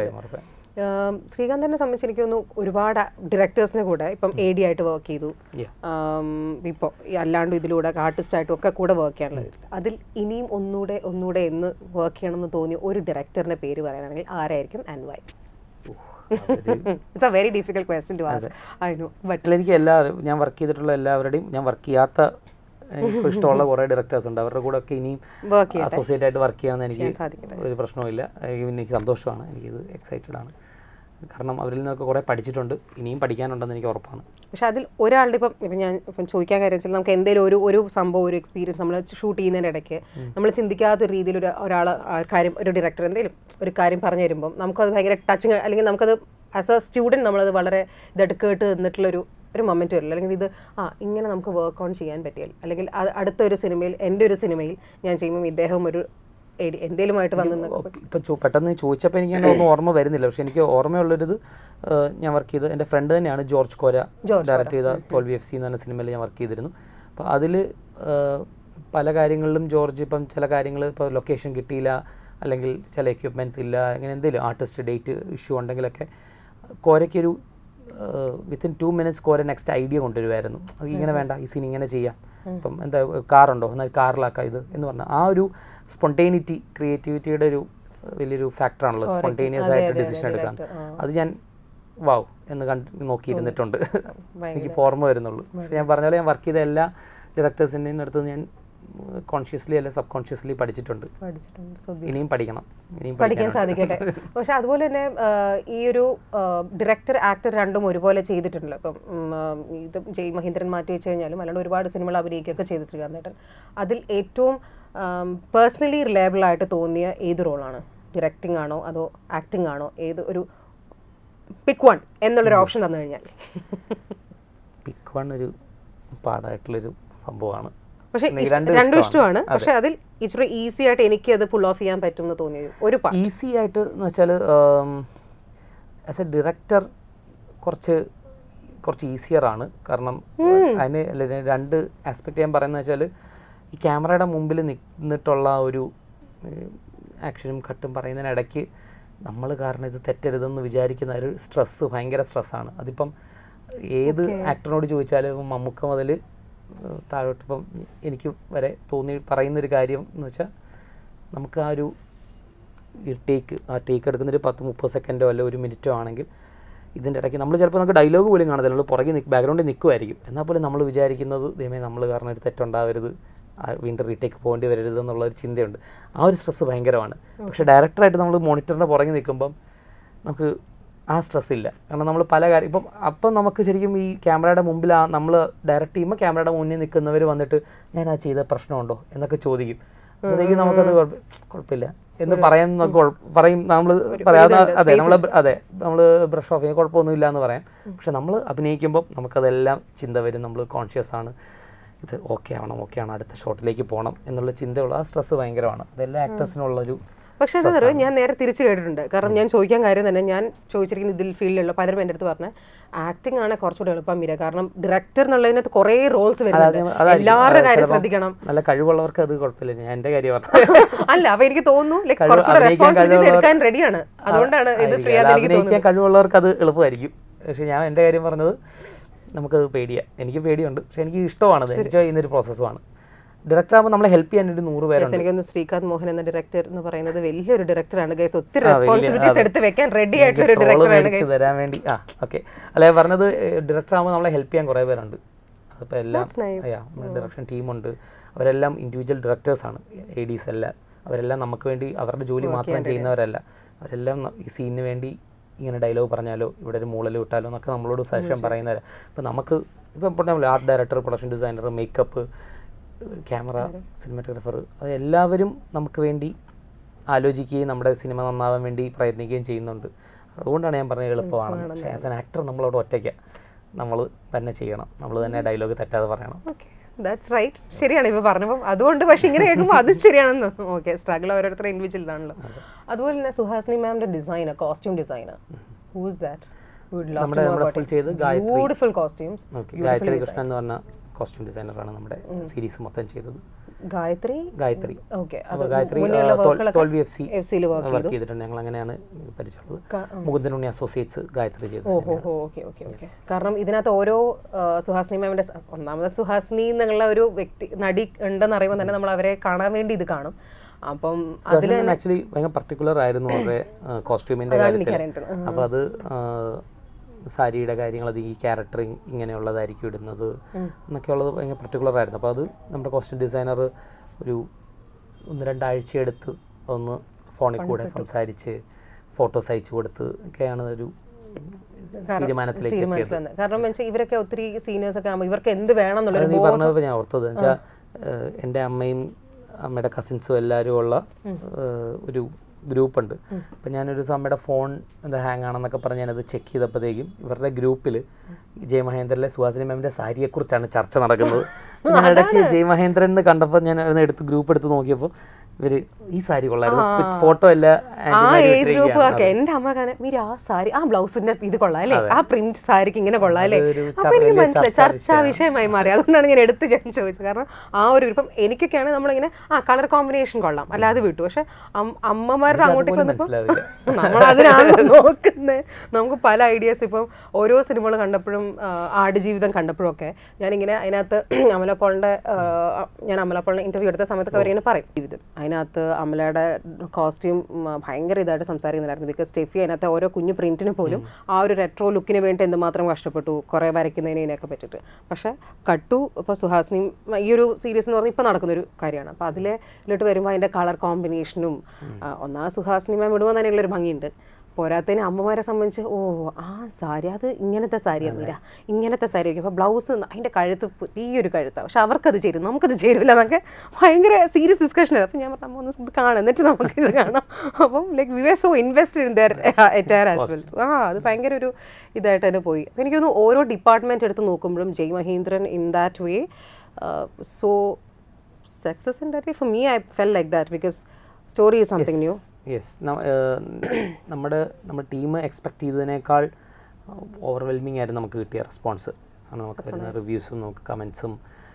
ശ്രീകാന്തനെ സംബന്ധിച്ച് എനിക്ക് തോന്നുന്നു ഒരുപാട് ഡയറക്ടേഴ്സിനെ കൂടെ ഇപ്പം AD ആയിട്ട് വർക്ക് ചെയ്തു, ഇപ്പോൾ അല്ലാണ്ട് ഇതിലൂടെ ആർട്ടിസ്റ്റായിട്ടും ഒക്കെ കൂടെ വർക്ക് ചെയ്യാനുള്ളത്. അതിൽ ഇനിയും ഒന്നുകൂടെ എന്ന് വർക്ക് ചെയ്യണമെന്ന് തോന്നിയ ഒരു ഡയറക്ടറിന്റെ പേര് പറയാനാണെങ്കിൽ ആരായിരിക്കും and why? It's a very difficult question to ask, I know. But എനിക്ക് ഞാൻ വർക്ക് ചെയ്തിട്ടുള്ള എല്ലാവരുടെയും, ഞാൻ വർക്ക് ചെയ്യാത്ത എനിക്ക് ഇഷ്ടമുള്ള കുറേ ഡയറക്ടേഴ്സ് ഉണ്ട്, അവരുടെ കൂടെ ഒക്കെ ഇനിയും അസോസിയേറ്റ് ആയിട്ട് വർക്ക് ചെയ്യാമെന്ന് എനിക്ക് ഒരു പ്രശ്നമില്ല. എനിക്ക് സന്തോഷമാണ്, എനിക്കിത് എക്സൈറ്റഡ് ആണ്. കാരണം അവരിൽ നിന്നൊക്കെ കുറേ പഠിച്ചിട്ടുണ്ട്, ഇനിയും പഠിക്കാനുണ്ടെന്ന് എനിക്ക് ഉറപ്പാണ്. പക്ഷെ അതിൽ ഒരാളുടെ ഇപ്പം ഞാൻ ചോദിക്കാൻ കാര്യം വെച്ചാൽ നമുക്ക് എന്തെങ്കിലും ഒരു സംഭവം, ഒരു എക്സ്പീരിയൻസ് നമ്മൾ ഷൂട്ട് ചെയ്യുന്നതിൻ്റെ ഇടയ്ക്ക് നമ്മൾ ചിന്തിക്കാത്ത രീതിയിൽ ഒരാൾ കാര്യം, ഒരു ഡയറക്ടർ എന്തെങ്കിലും ഒരു കാര്യം പറഞ്ഞു തരുമ്പം നമുക്കത് ഭയങ്കര ടച്ചിങ്, അല്ലെങ്കിൽ നമുക്കത് ആസ് എ സ്റ്റുഡൻറ്റ് നമ്മളത് വളരെ ഇതായിട്ട് കേട്ട് നിന്നിട്ടുള്ളൊരു മൊമെൻറ്റ് വരില്ല. അല്ലെങ്കിൽ ഇത് ഇങ്ങനെ നമുക്ക് വർക്ക് ഓൺ ചെയ്യാൻ പറ്റിയാൽ, അല്ലെങ്കിൽ അടുത്ത ഒരു സിനിമയിൽ, എൻ്റെ ഒരു സിനിമയിൽ ഞാൻ ചെയ്യുമ്പം ഇദ്ദേഹം ഒരു എന്തേലുമായിട്ട് വന്നു. ഇപ്പം പെട്ടെന്ന് ചോദിച്ചപ്പോൾ എനിക്ക് ഒന്നും ഓർമ്മ വരുന്നില്ല. പക്ഷെ എനിക്ക് ഓർമ്മയുള്ളൊരിത്, ഞാൻ വർക്ക് ചെയ്ത് എൻ്റെ ഫ്രണ്ട് തന്നെയാണ് ജോർജ് കോര ഡയറക്റ്റ് ചെയ്ത തോൽവി FC എന്ന് പറഞ്ഞ സിനിമയിൽ ഞാൻ വർക്ക് ചെയ്തിരുന്നു. അപ്പോൾ അതിൽ പല കാര്യങ്ങളിലും ജോർജ് ഇപ്പം ചില കാര്യങ്ങൾ ഇപ്പോൾ ലൊക്കേഷൻ കിട്ടിയില്ല, അല്ലെങ്കിൽ ചില എക്യുപ്മെൻറ്റ്സ് ഇല്ല, അങ്ങനെ എന്തെങ്കിലും ആർട്ടിസ്റ്റ് ഡേറ്റ് ഇഷ്യൂ ഉണ്ടെങ്കിലൊക്കെ കോരയ്ക്കൊരു within 2 minutes Kora next idea കൊണ്ടുവരുമായിരുന്നു. അത് ഇങ്ങനെ വേണ്ട, ഈ സീൻ ഇങ്ങനെ ചെയ്യാം, ഇപ്പം എന്താ കാറുണ്ടോ എന്നാൽ കാറിലാക്കാം ഇത് എന്ന് പറഞ്ഞാൽ ആ ഒരു സ്പോണ്ടേനിറ്റി, ക്രിയേറ്റിവിറ്റിയുടെ ഒരു വലിയൊരു ഫാക്ടറാണല്ലോ സ്പോണ്ടേനിയസ് ആയിട്ട് ഡിസിഷൻ എടുക്കാൻ. അത് ഞാൻ വാവ് എന്ന് നോക്കിയിരുന്നിട്ടുണ്ട്. എനിക്ക് ഓർമ്മ വരുന്നുള്ളൂ. പക്ഷേ ഞാൻ പറഞ്ഞ പോലെ ഞാൻ വർക്ക് ചെയ്ത എല്ലാ ഡയറക്ടേഴ്സിൻ്റെയും അടുത്ത് ഞാൻ കോൺഷ്യസ്ലി അല്ല സബ് കോൺഷ്യസ്ലി പഠിച്ചിട്ടുണ്ട്. ഇനിയും പഠിക്കാൻ സാധിക്കട്ടെ. പക്ഷെ അതുപോലെ തന്നെ ഈ ഒരു ഡയറക്ടർ ആക്ടർ രണ്ടും ഒരുപോലെ ചെയ്തിട്ടുണ്ടല്ലോ. ഇപ്പം ഇത് ജയ് മഹീന്ദ്രൻ മാറ്റി വെച്ച് കഴിഞ്ഞാലും അല്ലാണ്ട് ഒരുപാട് സിനിമകൾ അഭിനയിക്കുകയൊക്കെ ചെയ്ത് ശ്രീകാന്തേട്ടൻ. അതിൽ ഏറ്റവും പേഴ്സണലി റിലയബിൾ ആയിട്ട് തോന്നിയ ഏത് റോളാണ്? ഡയറക്റ്റിംഗ് ആണോ അതോ ആക്ടിംഗ് ആണോ? ഏത് ഒരു പിക്ക് വൺ എന്നുള്ളൊരു ഓപ്ഷൻ തന്നു കഴിഞ്ഞാൽ? പിക്ക് വൺ ഒരു പാടായിട്ടുള്ളൊരു സംഭവമാണ്. പക്ഷെ രണ്ടും ഇഷ്ടമാണ്. പക്ഷെ അതിൽ ഇച്ചിരി ഈസി ആയിട്ട് എനിക്ക് അത് പുൾ ഓഫ് ചെയ്യാൻ പറ്റും എന്ന് തോന്നിയത് ഒരു ഈസി ആയിട്ട് എന്ന് വെച്ചാൽ ആസ് എ ഡയറക്ടർ കുറച്ച് ഈസിയർ ആണ്. കാരണം അതിന് രണ്ട് ആസ്പെക്ട് ഞാൻ പറയുന്നത് വെച്ചാൽ ഈ ക്യാമറയുടെ മുമ്പിൽ നിന്നിട്ടുള്ള ഒരു ആക്ഷനും കട്ടും പറയുന്നതിനിടയ്ക്ക് നമ്മൾ കാരണം ഇത് തെറ്റരുതെന്ന് വിചാരിക്കുന്ന ഒരു സ്ട്രെസ്സ്, ഭയങ്കര സ്ട്രെസ്സാണ്. അതിപ്പം ഏത് ആക്ടറിനോട് ചോദിച്ചാലും മമ്മൂക്ക മുതൽ താഴോട്ടിപ്പം എനിക്ക് വരെ പറയുന്നൊരു കാര്യം എന്ന് വെച്ചാൽ നമുക്ക് ആ ടേക്ക് എടുക്കുന്നൊരു 10-30 സെക്കൻഡോ അല്ല 1 മിനിറ്റോ ആണെങ്കിൽ ഇതിൻ്റെ ഇടയ്ക്ക് നമ്മൾ ചിലപ്പോൾ നമുക്ക് ഡയലോഗ് പോലും കാണത്തില്ല, നമ്മൾ പുറകെ ബാക്ക്ഗ്രൗണ്ടിൽ നിൽക്കുമായിരിക്കും. എന്നാൽ പോലും നമ്മൾ വിചാരിക്കുന്നത് ദൈവമേ നമ്മൾ കാരണം ഒരു തെറ്റുണ്ടാവരുത്, വീണ്ടും റീടേക്ക് പോകേണ്ടി വരരുത് എന്നുള്ളൊരു ചിന്തയുണ്ട്. ആ ഒരു സ്ട്രെസ്സ് ഭയങ്കരമാണ്. പക്ഷേ ഡയറക്ടറായിട്ട് നമ്മൾ മോണിറ്ററിൻ്റെ പുറകെ നിൽക്കുമ്പം നമുക്ക് ആ സ്ട്രെസ് ഇല്ല. കാരണം നമ്മൾ പല കാര്യം അപ്പം നമുക്ക് ശരിക്കും ഈ ക്യാമറയുടെ മുമ്പിൽ നമ്മൾ ഡയറക്റ്റ് ചെയ്യുമ്പോൾ ക്യാമറയുടെ മുന്നിൽ നിൽക്കുന്നവർ വന്നിട്ട് ഞാൻ ആ ചെയ്ത പ്രശ്നമുണ്ടോ എന്നൊക്കെ ചോദിക്കും. അപ്പോഴത്തേക്കും നമുക്കത് കുഴപ്പമില്ല, എന്ന് പറയും നമ്മൾ പറയാതെ നമ്മൾ ബ്രഷ് ഓഫ് ചെയ്യാൻ കുഴപ്പമൊന്നുമില്ല എന്ന് പറയാം. പക്ഷെ നമ്മൾ അഭിനയിക്കുമ്പോൾ നമുക്കതെല്ലാം ചിന്ത വരും, നമ്മൾ കോൺഷ്യസ് ആണ്, ഇത് ഓക്കെ ആണ് അടുത്ത ഷോട്ടിലേക്ക് പോകണം എന്നുള്ള ചിന്തയുള്ള ആ സ്ട്രെസ് ഭയങ്കരമാണ്. അതെല്ലാം ആക്ടേഴ്സിനുള്ളൊരു. പക്ഷെ എന്താ പറയുക, ഞാൻ നേരെ തിരിച്ച് കേട്ടിട്ടുണ്ട്. കാരണം ഞാൻ ചോദിക്കാൻ കാര്യം തന്നെ, ഞാൻ ചോദിച്ചിരിക്കുന്ന ഇതിൽ ഫീൽഡിലുള്ള പലരും എൻ്റെ അടുത്ത് പറഞ്ഞ ആക്ടിംഗ് ആണ് കുറച്ചുകൂടി എളുപ്പം വരിക. കാരണം ഡയറക്ടർ എന്നുള്ളതിനകത്ത് കുറേ റോൾസ് വരുന്നുണ്ട്, എല്ലാവരുടെ കാര്യം ശ്രദ്ധിക്കണം. നല്ല കഴിവുള്ളവർക്ക് അത് കുഴപ്പമില്ല, ഞാൻ എൻ്റെ കാര്യം പറഞ്ഞു. അല്ല, അപ്പൊ എനിക്ക് തോന്നുന്നു കുറച്ചുകൂടെ റെസ്പോൺസിബിലിറ്റീസ് എടുക്കാൻ റെഡിയാണ്, അതുകൊണ്ടാണ് ഇത് ഫ്രീ ആയിട്ട് എനിക്ക് തോന്നുന്നത്. കഴിവുള്ളവർക്ക് അത് എളുപ്പമായിരിക്കും. പക്ഷെ ഞാൻ എൻ്റെ കാര്യം പറഞ്ഞത് നമുക്കത് പേടിയാണ്. എനിക്ക് പേടിയുണ്ട്, പക്ഷെ എനിക്ക് ഇഷ്ടമാണ്, എൻജോയ് ചെയ്യുന്നൊരു പ്രോസസ്സുമാണ്. ഡയറക്ടർ ആകുമ്പോൾ നമ്മളെ ഹെൽപ്പ് ചെയ്യാൻ ഒരു 100 പേരുണ്ട്. എനിക്കൊന്ന് ശ്രീകാന്ത് മോഹൻ എന്ന ഡയറക്ടർ എന്ന് പറയുന്നത് വലിയൊരു ഡയറക്ടറാണ് ഗൈസ്. ഒത്തിരി റെസ്പോൺസിബിലിറ്റീസ് എടുത്ത് വെക്കാൻ റെഡി ആയിട്ടുള്ള ഒരു ഡയറക്ടറാണ് ഗൈസ്. തരാൻ വേണ്ടി ഓക്കെ അല്ലെ പറഞ്ഞത്. ഡയറക്ടർ ആകുമ്പോൾ നമ്മളെ ഹെൽപ്പ് ചെയ്യാൻ കുറേ പേരുണ്ട്. അതിപ്പോൾ എല്ലാം ഡയറക്ഷൻ ടീമുണ്ട്, അവരെല്ലാം ഇൻഡിവിജ്വൽ ഡയറക്ടേഴ്സാണ്. ADs എല്ലാം അവരെല്ലാം നമുക്ക് വേണ്ടി അവരുടെ ജോലി മാത്രം ചെയ്യുന്നവരല്ല. അവരെല്ലാം ഈ സീനിന് വേണ്ടി ഇങ്ങനെ ഡയലോഗ് പറഞ്ഞാലോ ഇവിടെ ഒരു മൂളൽ വിട്ടാലോ എന്നൊക്കെ നമ്മളോട് സജഷൻ പറയുന്നവരാണ്. ഇപ്പം നമുക്ക് ഇപ്പം art director, production designer, makeup, camera, cinematographer, അത് എല്ലാവരും നമുക്ക് വേണ്ടി ആലോചിക്കുകയും നമ്മുടെ സിനിമ നന്നാവാൻ വേണ്ടി പ്രയത്നിക്കുകയും ചെയ്യുന്നുണ്ട്. അതുകൊണ്ടാണ് ഞാൻ പറഞ്ഞത് എളുപ്പമാണ്. പക്ഷേ ആസ് ആൻ ആക്ടർ നമ്മളോട് ഒറ്റയ്ക്ക് നമ്മൾ തന്നെ ചെയ്യണം, നമ്മൾ തന്നെ ഡയലോഗ് തെറ്റാതെ പറയണം. ദാറ്റ്സ് റൈറ്റ്, ശരിയാണ് ഇപ്പോൾ പറഞ്ഞപ്പോൾ. അതുകൊണ്ട് പക്ഷേ ഇങ്ങനെ കേൾക്കുമ്പോൾ അതും ശരിയാണെന്ന്. ഓക്കെ, സ്ട്രഗിൾ ഓരോരുത്തർ ഇൻഡിവിജ്വൽ ആണല്ലോ. അതുപോലെ തന്നെ സുഹാസിനി മാമിൻ്റെ designer, costume designer, who is that? Beautiful costumes. Gayathri Krishnan എന്ന് പറഞ്ഞ കോസ്റ്റ്യൂം ഡിസൈനറാണ് നമ്മുടെ സീരീസ് മൊത്തം ചെയ്തത്. ഗായത്രി ഗായത്രി ഗായത്രി വർക്ക് ചെയ്തിട്ടുണ്ട്. ഞങ്ങൾ അങ്ങനെയാണ് പരിചയമുള്ളത്. മുകുന്ദൻ ഉണ്ണി അസോസിയേറ്റ്സ് ഗായത്രി ചെയ്തത്. കാരണം ഇതിനകത്ത് ഓരോ സുഹാസിനി മാമിന്റെ, ഒന്നാമത് സുഹാസിനി എന്നുള്ള ഒരു വ്യക്തി നടി ഉണ്ടെന്ന് അറിയുമ്പോൾ തന്നെ നമ്മൾ അവരെ കാണാൻ വേണ്ടി ഇത് കാണും. അപ്പം അതിൽ ആക്ച്വലി ഭയങ്കര പർട്ടിക്കുലർ ആയിരുന്നു അവരുടെ കോസ്റ്റ്യൂമിന്റെ കാര്യത്തിൽ. അപ്പൊ അത് സാരിയുടെ കാര്യങ്ങൾ, അത് ഈ ക്യാരക്ടറിങ് ഇങ്ങനെയുള്ളതായിരിക്കും ഇടുന്നത് എന്നൊക്കെയുള്ളത് ഭയങ്കര പർട്ടിക്കുലർ ആയിരുന്നു. അപ്പോൾ അത് നമ്മുടെ കോസ്റ്റ്യൂം ഡിസൈനർ ഒരു 1-2 ആഴ്ച എടുത്ത് ഒന്ന് ഫോണിൽ കൂടെ സംസാരിച്ച് ഫോട്ടോസ് അയച്ചു കൊടുത്ത് ഒക്കെയാണ് ഒരു തീരുമാനത്തിലേക്ക് എത്തിയത്. കാരണം ഇവരൊക്കെ ഒത്തിരി സീനിയേഴ്സ് ഒക്കെ ആകുമ്പോൾ ഇവർക്ക് എന്ത് വേണം എന്നുള്ളത് നീ പറഞ്ഞപ്പോൾ ഞാൻ ഓർത്തത് വെച്ചാൽ എൻ്റെ അമ്മയും അമ്മയുടെ കസിൻസും എല്ലാവരും ഉള്ള ഒരു ഗ്രൂപ്പുണ്ട്. അപ്പം ഞാനൊരു അമ്മയുടെ ഫോൺ എന്താ ഹാങ് ആണെന്നൊക്കെ പറഞ്ഞ് ഞാനത് ചെക്ക് ചെയ്തപ്പോഴത്തേക്കും ഇവരുടെ ഗ്രൂപ്പിൽ ജയമഹേന്ദ്രനിലെ സുഹാസിനി മാമിൻ്റെ സാരിയെക്കുറിച്ചാണ് ചർച്ച നടക്കുന്നത്. ഞാൻ ഇടയ്ക്ക് ജയമഹേന്ദ്രൻ എന്ന് കണ്ടപ്പോൾ ഞാൻ ഗ്രൂപ്പ് എടുത്ത് നോക്കിയപ്പോൾ ഇവര് ഈ സാരി കൊള്ളായിരുന്നു, ഫോട്ടോ എല്ലാം എന്റെ അമ്മ മീര ആ സാരി, ആ ബ്ലൗസിന്റെ ഇത് കൊള്ളാം അല്ലേ, ആ പ്രിന്റ് സാരിക്ക് ഇങ്ങനെ കൊള്ളാം അല്ലേ. അപ്പൊ എനിക്ക് മനസ്സിലായി, ചർച്ചാ വിഷയമായി മാറി. അതുകൊണ്ടാണ് ഞാൻ എടുത്ത് ഞാൻ ചോദിച്ചത്. കാരണം ആ ഒരു ഇപ്പം എനിക്കൊക്കെയാണ് നമ്മളിങ്ങനെ കളർ കോമ്പിനേഷൻ കൊള്ളാം അല്ലാതെ വിട്ടു. പക്ഷെ അമ്മമാരുടെ അങ്ങോട്ടേക്ക് വന്നപ്പോൾ നമ്മൾ അതിനാണ് നോക്കുന്നത്. നമുക്ക് പല ഐഡിയാസ് ഇപ്പം ഓരോ സിനിമകൾ കണ്ടപ്പോഴും ആടുജീവിതം കണ്ടപ്പോഴും ഒക്കെ ഞാനിങ്ങനെ അതിനകത്ത് അമലപ്പോളിന്റെ ഇന്റർവ്യൂ എടുത്ത സമയത്തൊക്കെ അവരിങ്ങനെ പറയും ജീവിതം. അതിനകത്ത് അമലയുടെ കോസ്റ്റ്യൂം ഭയങ്കര ഇതായിട്ട് സംസാരിക്കുന്നുണ്ടായിരുന്നു. ബിക്കോസ് സ്റ്റെഫി അതിനകത്ത് ഓരോ കുഞ്ഞു പ്രിന്റിന് പോലും ആ ഒരു റെട്രോ ലുക്കിന് വേണ്ടി എന്തുമാത്രം കഷ്ടപ്പെട്ടു, കുറേ വരയ്ക്കുന്നതിനൊക്കെ പറ്റിയിട്ട്. പക്ഷെ കട്ടു ഇപ്പോൾ സുഹാസിനി ഈ ഒരു സീരീസ് എന്ന് പറഞ്ഞാൽ ഇപ്പോൾ നടക്കുന്നൊരു കാര്യമാണ്. അപ്പോൾ അതിലോട്ട് വരുമ്പോൾ അതിൻ്റെ കളർ കോമ്പിനേഷനും സുഹാസിനി മാം ഇടുമ്പോൾ തന്നെയുള്ളൊരു ഭംഗിയുണ്ട്. പോരാത്തതിന് അമ്മമാരെ സംബന്ധിച്ച് ആ സാരി അത് ഇങ്ങനത്തെ സാരിയാണ് മീര, ഇങ്ങനത്തെ സാരി ആയിരിക്കും. അപ്പോൾ ബ്ലൗസ് അതിൻ്റെ കഴുത്ത് തീയൊരു കഴുത്താണ്, പക്ഷെ അവർക്കത് ചേരും, നമുക്കത് ചേരില്ല എന്നൊക്കെ ഭയങ്കര സീരിയസ് ഡിസ്കഷൻ. അപ്പം ഞാൻ പറഞ്ഞു ഒന്ന് ഇത് കാണാം, എന്നിട്ട് നമുക്കിത് കാണാം. അപ്പം like we were so invested in their entire as well. അത് ഭയങ്കര ഒരു ഇതായിട്ട് തന്നെ പോയി. അപ്പം എനിക്ക് തോന്നുന്നു ഓരോ ഡിപ്പാർട്ട്മെൻറ്റ് എടുത്ത് നോക്കുമ്പോഴും Jai Mahendran in that way so success in that way. For me I felt like that because story is something new. Yes, നമ്മുടെ ടീം എക്സ്പെക്ട് ചെയ്തതിനേക്കാൾ ഓവർവെൽമിങ് ആയിരുന്നു നമുക്ക് കിട്ടിയ റെസ്പോൺസ്. ആണ് നമുക്ക് വരുന്ന റിവ്യൂസും നമുക്ക് കമൻസും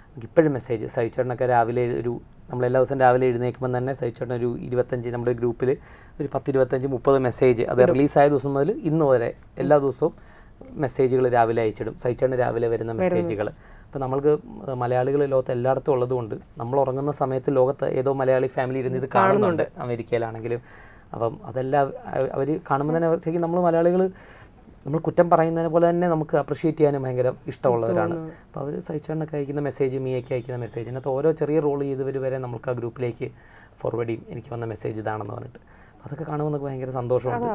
നമുക്ക് ഇപ്പോഴും മെസ്സേജ്. സഹിച്ചേട്ടനൊക്കെ രാവിലെ നമ്മളെല്ലാ ദിവസവും രാവിലെ എഴുന്നേൽക്കുമ്പോൾ തന്നെ സഹിച്ചേട്ടൻ ഒരു 25 നമ്മുടെ ഗ്രൂപ്പിൽ ഒരു 10-25-30 മെസ്സേജ്, അത് റിലീസായ ദിവസം മുതൽ ഇന്ന് വരെ എല്ലാ ദിവസവും മെസ്സേജുകൾ രാവിലെ അയച്ചിടും. സഹിച്ചേട്ടന് രാവിലെ വരുന്ന മെസ്സേജുകൾ. അപ്പോൾ നമ്മൾക്ക് മലയാളികൾ ലോകത്ത് എല്ലായിടത്തും ഉള്ളതുകൊണ്ട് നമ്മൾ ഉറങ്ങുന്ന സമയത്ത് ലോകത്ത് ഏതോ മലയാളി ഫാമിലി ഇരുന്ന് ഇത് കാണുന്നുണ്ട്, അമേരിക്കയിലാണെങ്കിലും. അപ്പം അതെല്ലാം അവർ കാണുമ്പോൾ തന്നെ ശരിക്കും നമ്മൾ മലയാളികൾ നമ്മൾ കുറ്റം പറയുന്നതിനെ പോലെ തന്നെ നമുക്ക് അപ്രിഷ്യേറ്റ് ചെയ്യാനും ഭയങ്കര ഇഷ്ടമുള്ളവരാണ്. അപ്പോൾ അവർ സഹിച്ചേട്ടനൊക്കെ അയക്കുന്ന മെസ്സേജ്, മീയൊക്കെ അയക്കുന്ന മെസ്സേജ്, അതിനകത്ത് ഓരോ ചെറിയ റോൾ ചെയ്തവർ വരെ നമുക്ക് ആ ഗ്രൂപ്പിലേക്ക് ഫോർവേഡ് ചെയ്യും, എനിക്ക് വന്ന മെസ്സേജ് ഇതാണെന്ന് പറഞ്ഞിട്ട്. അതൊക്കെ കാണുമ്പോൾ നമുക്ക് ഭയങ്കര സന്തോഷമുണ്ട്.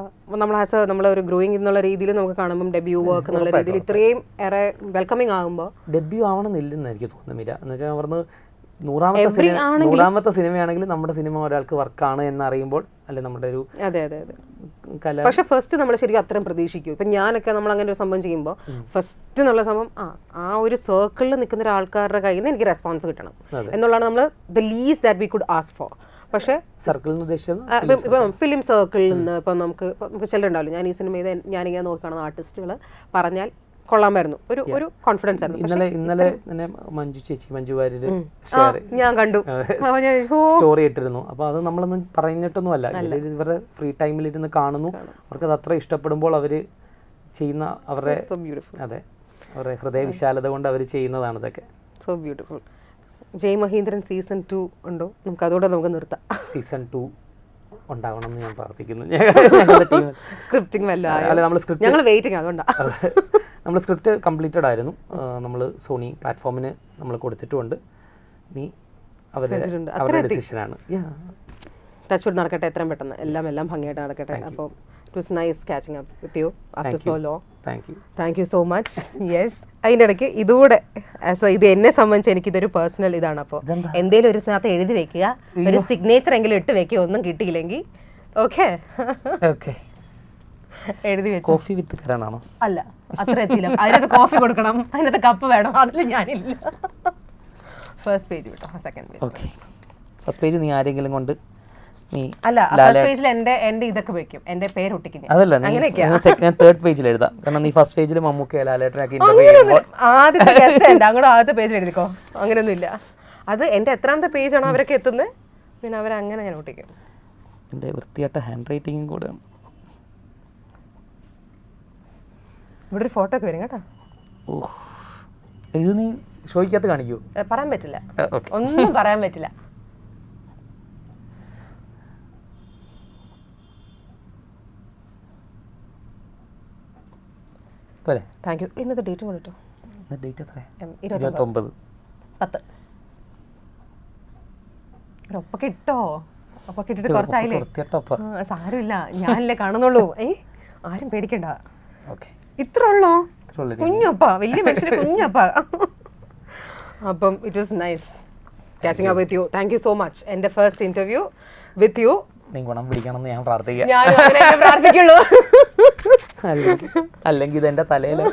നമ്മൾ ഒരു ഗ്രോയിങ് എന്നുള്ള രീതിയിൽ നമുക്ക് കാണുമ്പോൾ ഡെബ്യൂ വർക്ക് എന്നുള്ള രീതിയിൽ ഇത്രയും ഏറെ വെൽക്കമിങ് ആകുമ്പോൾ ഡെബ്യൂ ആവണമെന്നില്ലെന്ന് എനിക്ക് തോന്നുന്നില്ല. എന്ന് വെച്ചാൽ പറഞ്ഞ് നൂറാമത്തെ സിനിമയാണെങ്കിൽ നമ്മുടെ സിനിമ ഒരാൾക്ക് വർക്കാണ് എന്നറിയുമ്പോൾ അല്ലെ നമ്മുടെ ഒരു അതെ അതെ അതെ പക്ഷെ ഫസ്റ്റ് നമ്മൾ ശരിക്കും അത്രയും പ്രതീക്ഷിക്കും. ഇപ്പം ഞാനൊക്കെ നമ്മൾ അങ്ങനെ ഒരു സംഭവം ചെയ്യുമ്പോൾ ഫസ്റ്റ് എന്നുള്ള സംഭവം ആ ഒരു സർക്കിളിൽ നിൽക്കുന്ന ഒരാൾക്കാരുടെ കയ്യിൽ നിന്ന് എനിക്ക് റെസ്പോൺസ് കിട്ടണം എന്നുള്ളതാണ് നമ്മൾ the least that we could ask for. പക്ഷേ ഇപ്പം ഫിലിം സർക്കിളിൽ നിന്ന് ഇപ്പം നമുക്ക് ചിലരുണ്ടാവില്ല, ഞാൻ ഈ സിനിമ ചെയ്ത് ഞാനിങ്ങനെ നോക്കുകയാണെന്ന് ആർട്ടിസ്റ്റുകൾ പറഞ്ഞാൽ കൊള്ളാമായിരുന്നു, ഒരു കോൺഫിഡൻസ് ആയിരുന്നു. ഇന്നലെ തന്നെ മഞ്ജു വാര്യര് ഞാൻ കണ്ടു സ്റ്റോറി ഇട്ടിരുന്നു. അപ്പൊ അത് നമ്മളൊന്നും പറഞ്ഞിട്ടൊന്നുമല്ല, ഇവരുടെ ഫ്രീ ടൈമിൽ ഇരുന്ന് കാണുന്നു, അവർക്ക് അത് അത്ര ഇഷ്ടപ്പെടുമ്പോൾ അവര് ചെയ്യുന്ന അവരുടെ അതെ അവരുടെ ഹൃദയ വിശാലത കൊണ്ട് അവർ ചെയ്യുന്നതാണ് ഇതൊക്കെ. So beautiful. Jai Mahendran season 2 ഉണ്ടോ? നമുക്ക് അതോടെ നമുക്ക് നിർത്താം. സീസൺ 2 ഉണ്ടാവണം എന്ന് ഞാൻ പ്രാർത്ഥിക്കുന്നു. സ്ക്രിപ്റ്റിംഗ് ഞങ്ങൾ വെയിറ്റിംഗ്, അതുകൊണ്ടാണ്. നമ്മൾ സ്ക്രിപ്റ്റ് കംപ്ലീറ്റഡ് ആയിരുന്നു, നമ്മൾ സോണി പ്ലാറ്റ്ഫോമിന് നമ്മൾ കൊടുത്തിട്ടുമുണ്ട്. ഇനി അവരുടെ ഡിസിഷനാണ്. ടച്ച് വുഡ് നടക്കട്ടെ, എത്രയും പെട്ടെന്ന് എല്ലാം ഭംഗിയായിട്ട് നടക്കട്ടെ. അപ്പോൾ it was nice catching up with you after so long. Thank you so much. Yes, അതിൻ്റെ ഇടയ്ക്ക് ഇതുകൂടെ ഇത് എന്നെ സംബന്ധിച്ച് എനിക്കിതൊരു പേഴ്സണൽ ഇതാണ്. അപ്പോൾ എന്തെങ്കിലും ഒരു സ്ഥലത്ത് എഴുതി വെക്കുക, ഒരു സിഗ്നേച്ചർ എങ്കിലും ഇട്ട് വെക്കുക. ഒന്നും കിട്ടിയില്ലെങ്കിൽ ഓക്കെ എഴുതി വെച്ചു. കോഫി വിത്ത് കരണാണോ? അല്ല, അത്ര എത്തിയില്ല. അതിനകത്ത് കോഫി കൊടുക്കണം, അതിനകത്ത് കപ്പ് വേണം, അതിൽ ഞാനില്ല. ഫസ്റ്റ് പേജ് വിട്ടോ, second page. Okay, first page നീ ആരെങ്കിലും കൊണ്ട് അല്ല, ഫസ്റ്റ് പേജിൽ എന്റെ ഇതൊക്കെ വെക്കും, എന്റെ പേര് ഒട്ടിക്കും. അതല്ല, ഞാൻ തേർഡ് പേജിൽ എഴുതാം. കാരണം നീ ഫസ്റ്റ് പേജിൽ മമ്മൂക്ക ലാലേട്ടനാക്കി ആദ്യത്തെ ഗസ്റ്റ് ഉണ്ട്, അങ്ങോട്ട് ആദ്യത്തെ പേജിൽ എഴുതിക്കോ. അങ്ങനെയൊന്നും ഇല്ല. അത് എന്റെ എത്രാമത്തെ പേജാണോ അവരൊക്കെ എത്തുന്നത്, പിന്നെ അവരങ്ങനെ ഞാൻ ഒട്ടിക്കും. എന്റെ വൃത്തിയായിട്ട ഹാൻഡ് റൈറ്റിംഗും കൂടെയാണ്. ഇവിടെ ഒരു ഫോട്ടോ ഒക്കെ വരും കേട്ടോ. ഓ, ഇത് നീ ഷോയ്ക്കകത്ത് കാണിക്കൂ? പറയാൻ പറ്റില്ല, ഒന്നും പറയാൻ പറ്റില്ല. Thank you. ഇന്നത്തെ ഡേറ്റ് കൊണ്ടിട്ടോ. ഡേറ്റ് എത്ര? 29/10. ഒപ്പൊക്കെ ഇട്ടോ? ഒപ്പൊക്കെ ഇട്ടിട്ട് കുറച്ചായില്ലേ? സാരമില്ല, ഞാനല്ലേ കാണുന്നുള്ളൂ. ആരും പേടിക്കണ്ട. ഇത്ര ഉള്ളോ? കുഞ്ഞപ്പ, വലിയ മനുഷ്യന് കുഞ്ഞപ്പ. അപ്പം it was nice catching up with you. Thank you so much. എൻ്റെ ഫസ്റ്റ് ഇന്റർവ്യൂ വിത്ത് യു. നീ ഗുണം പിടിക്കണമെന്ന് ഞാൻ പ്രാർത്ഥിക്കാം. ഞാൻ പ്രാർത്ഥിക്കുള്ളൂ. അല്ലെങ്കിൽ ഇതെന്റെ തലയില്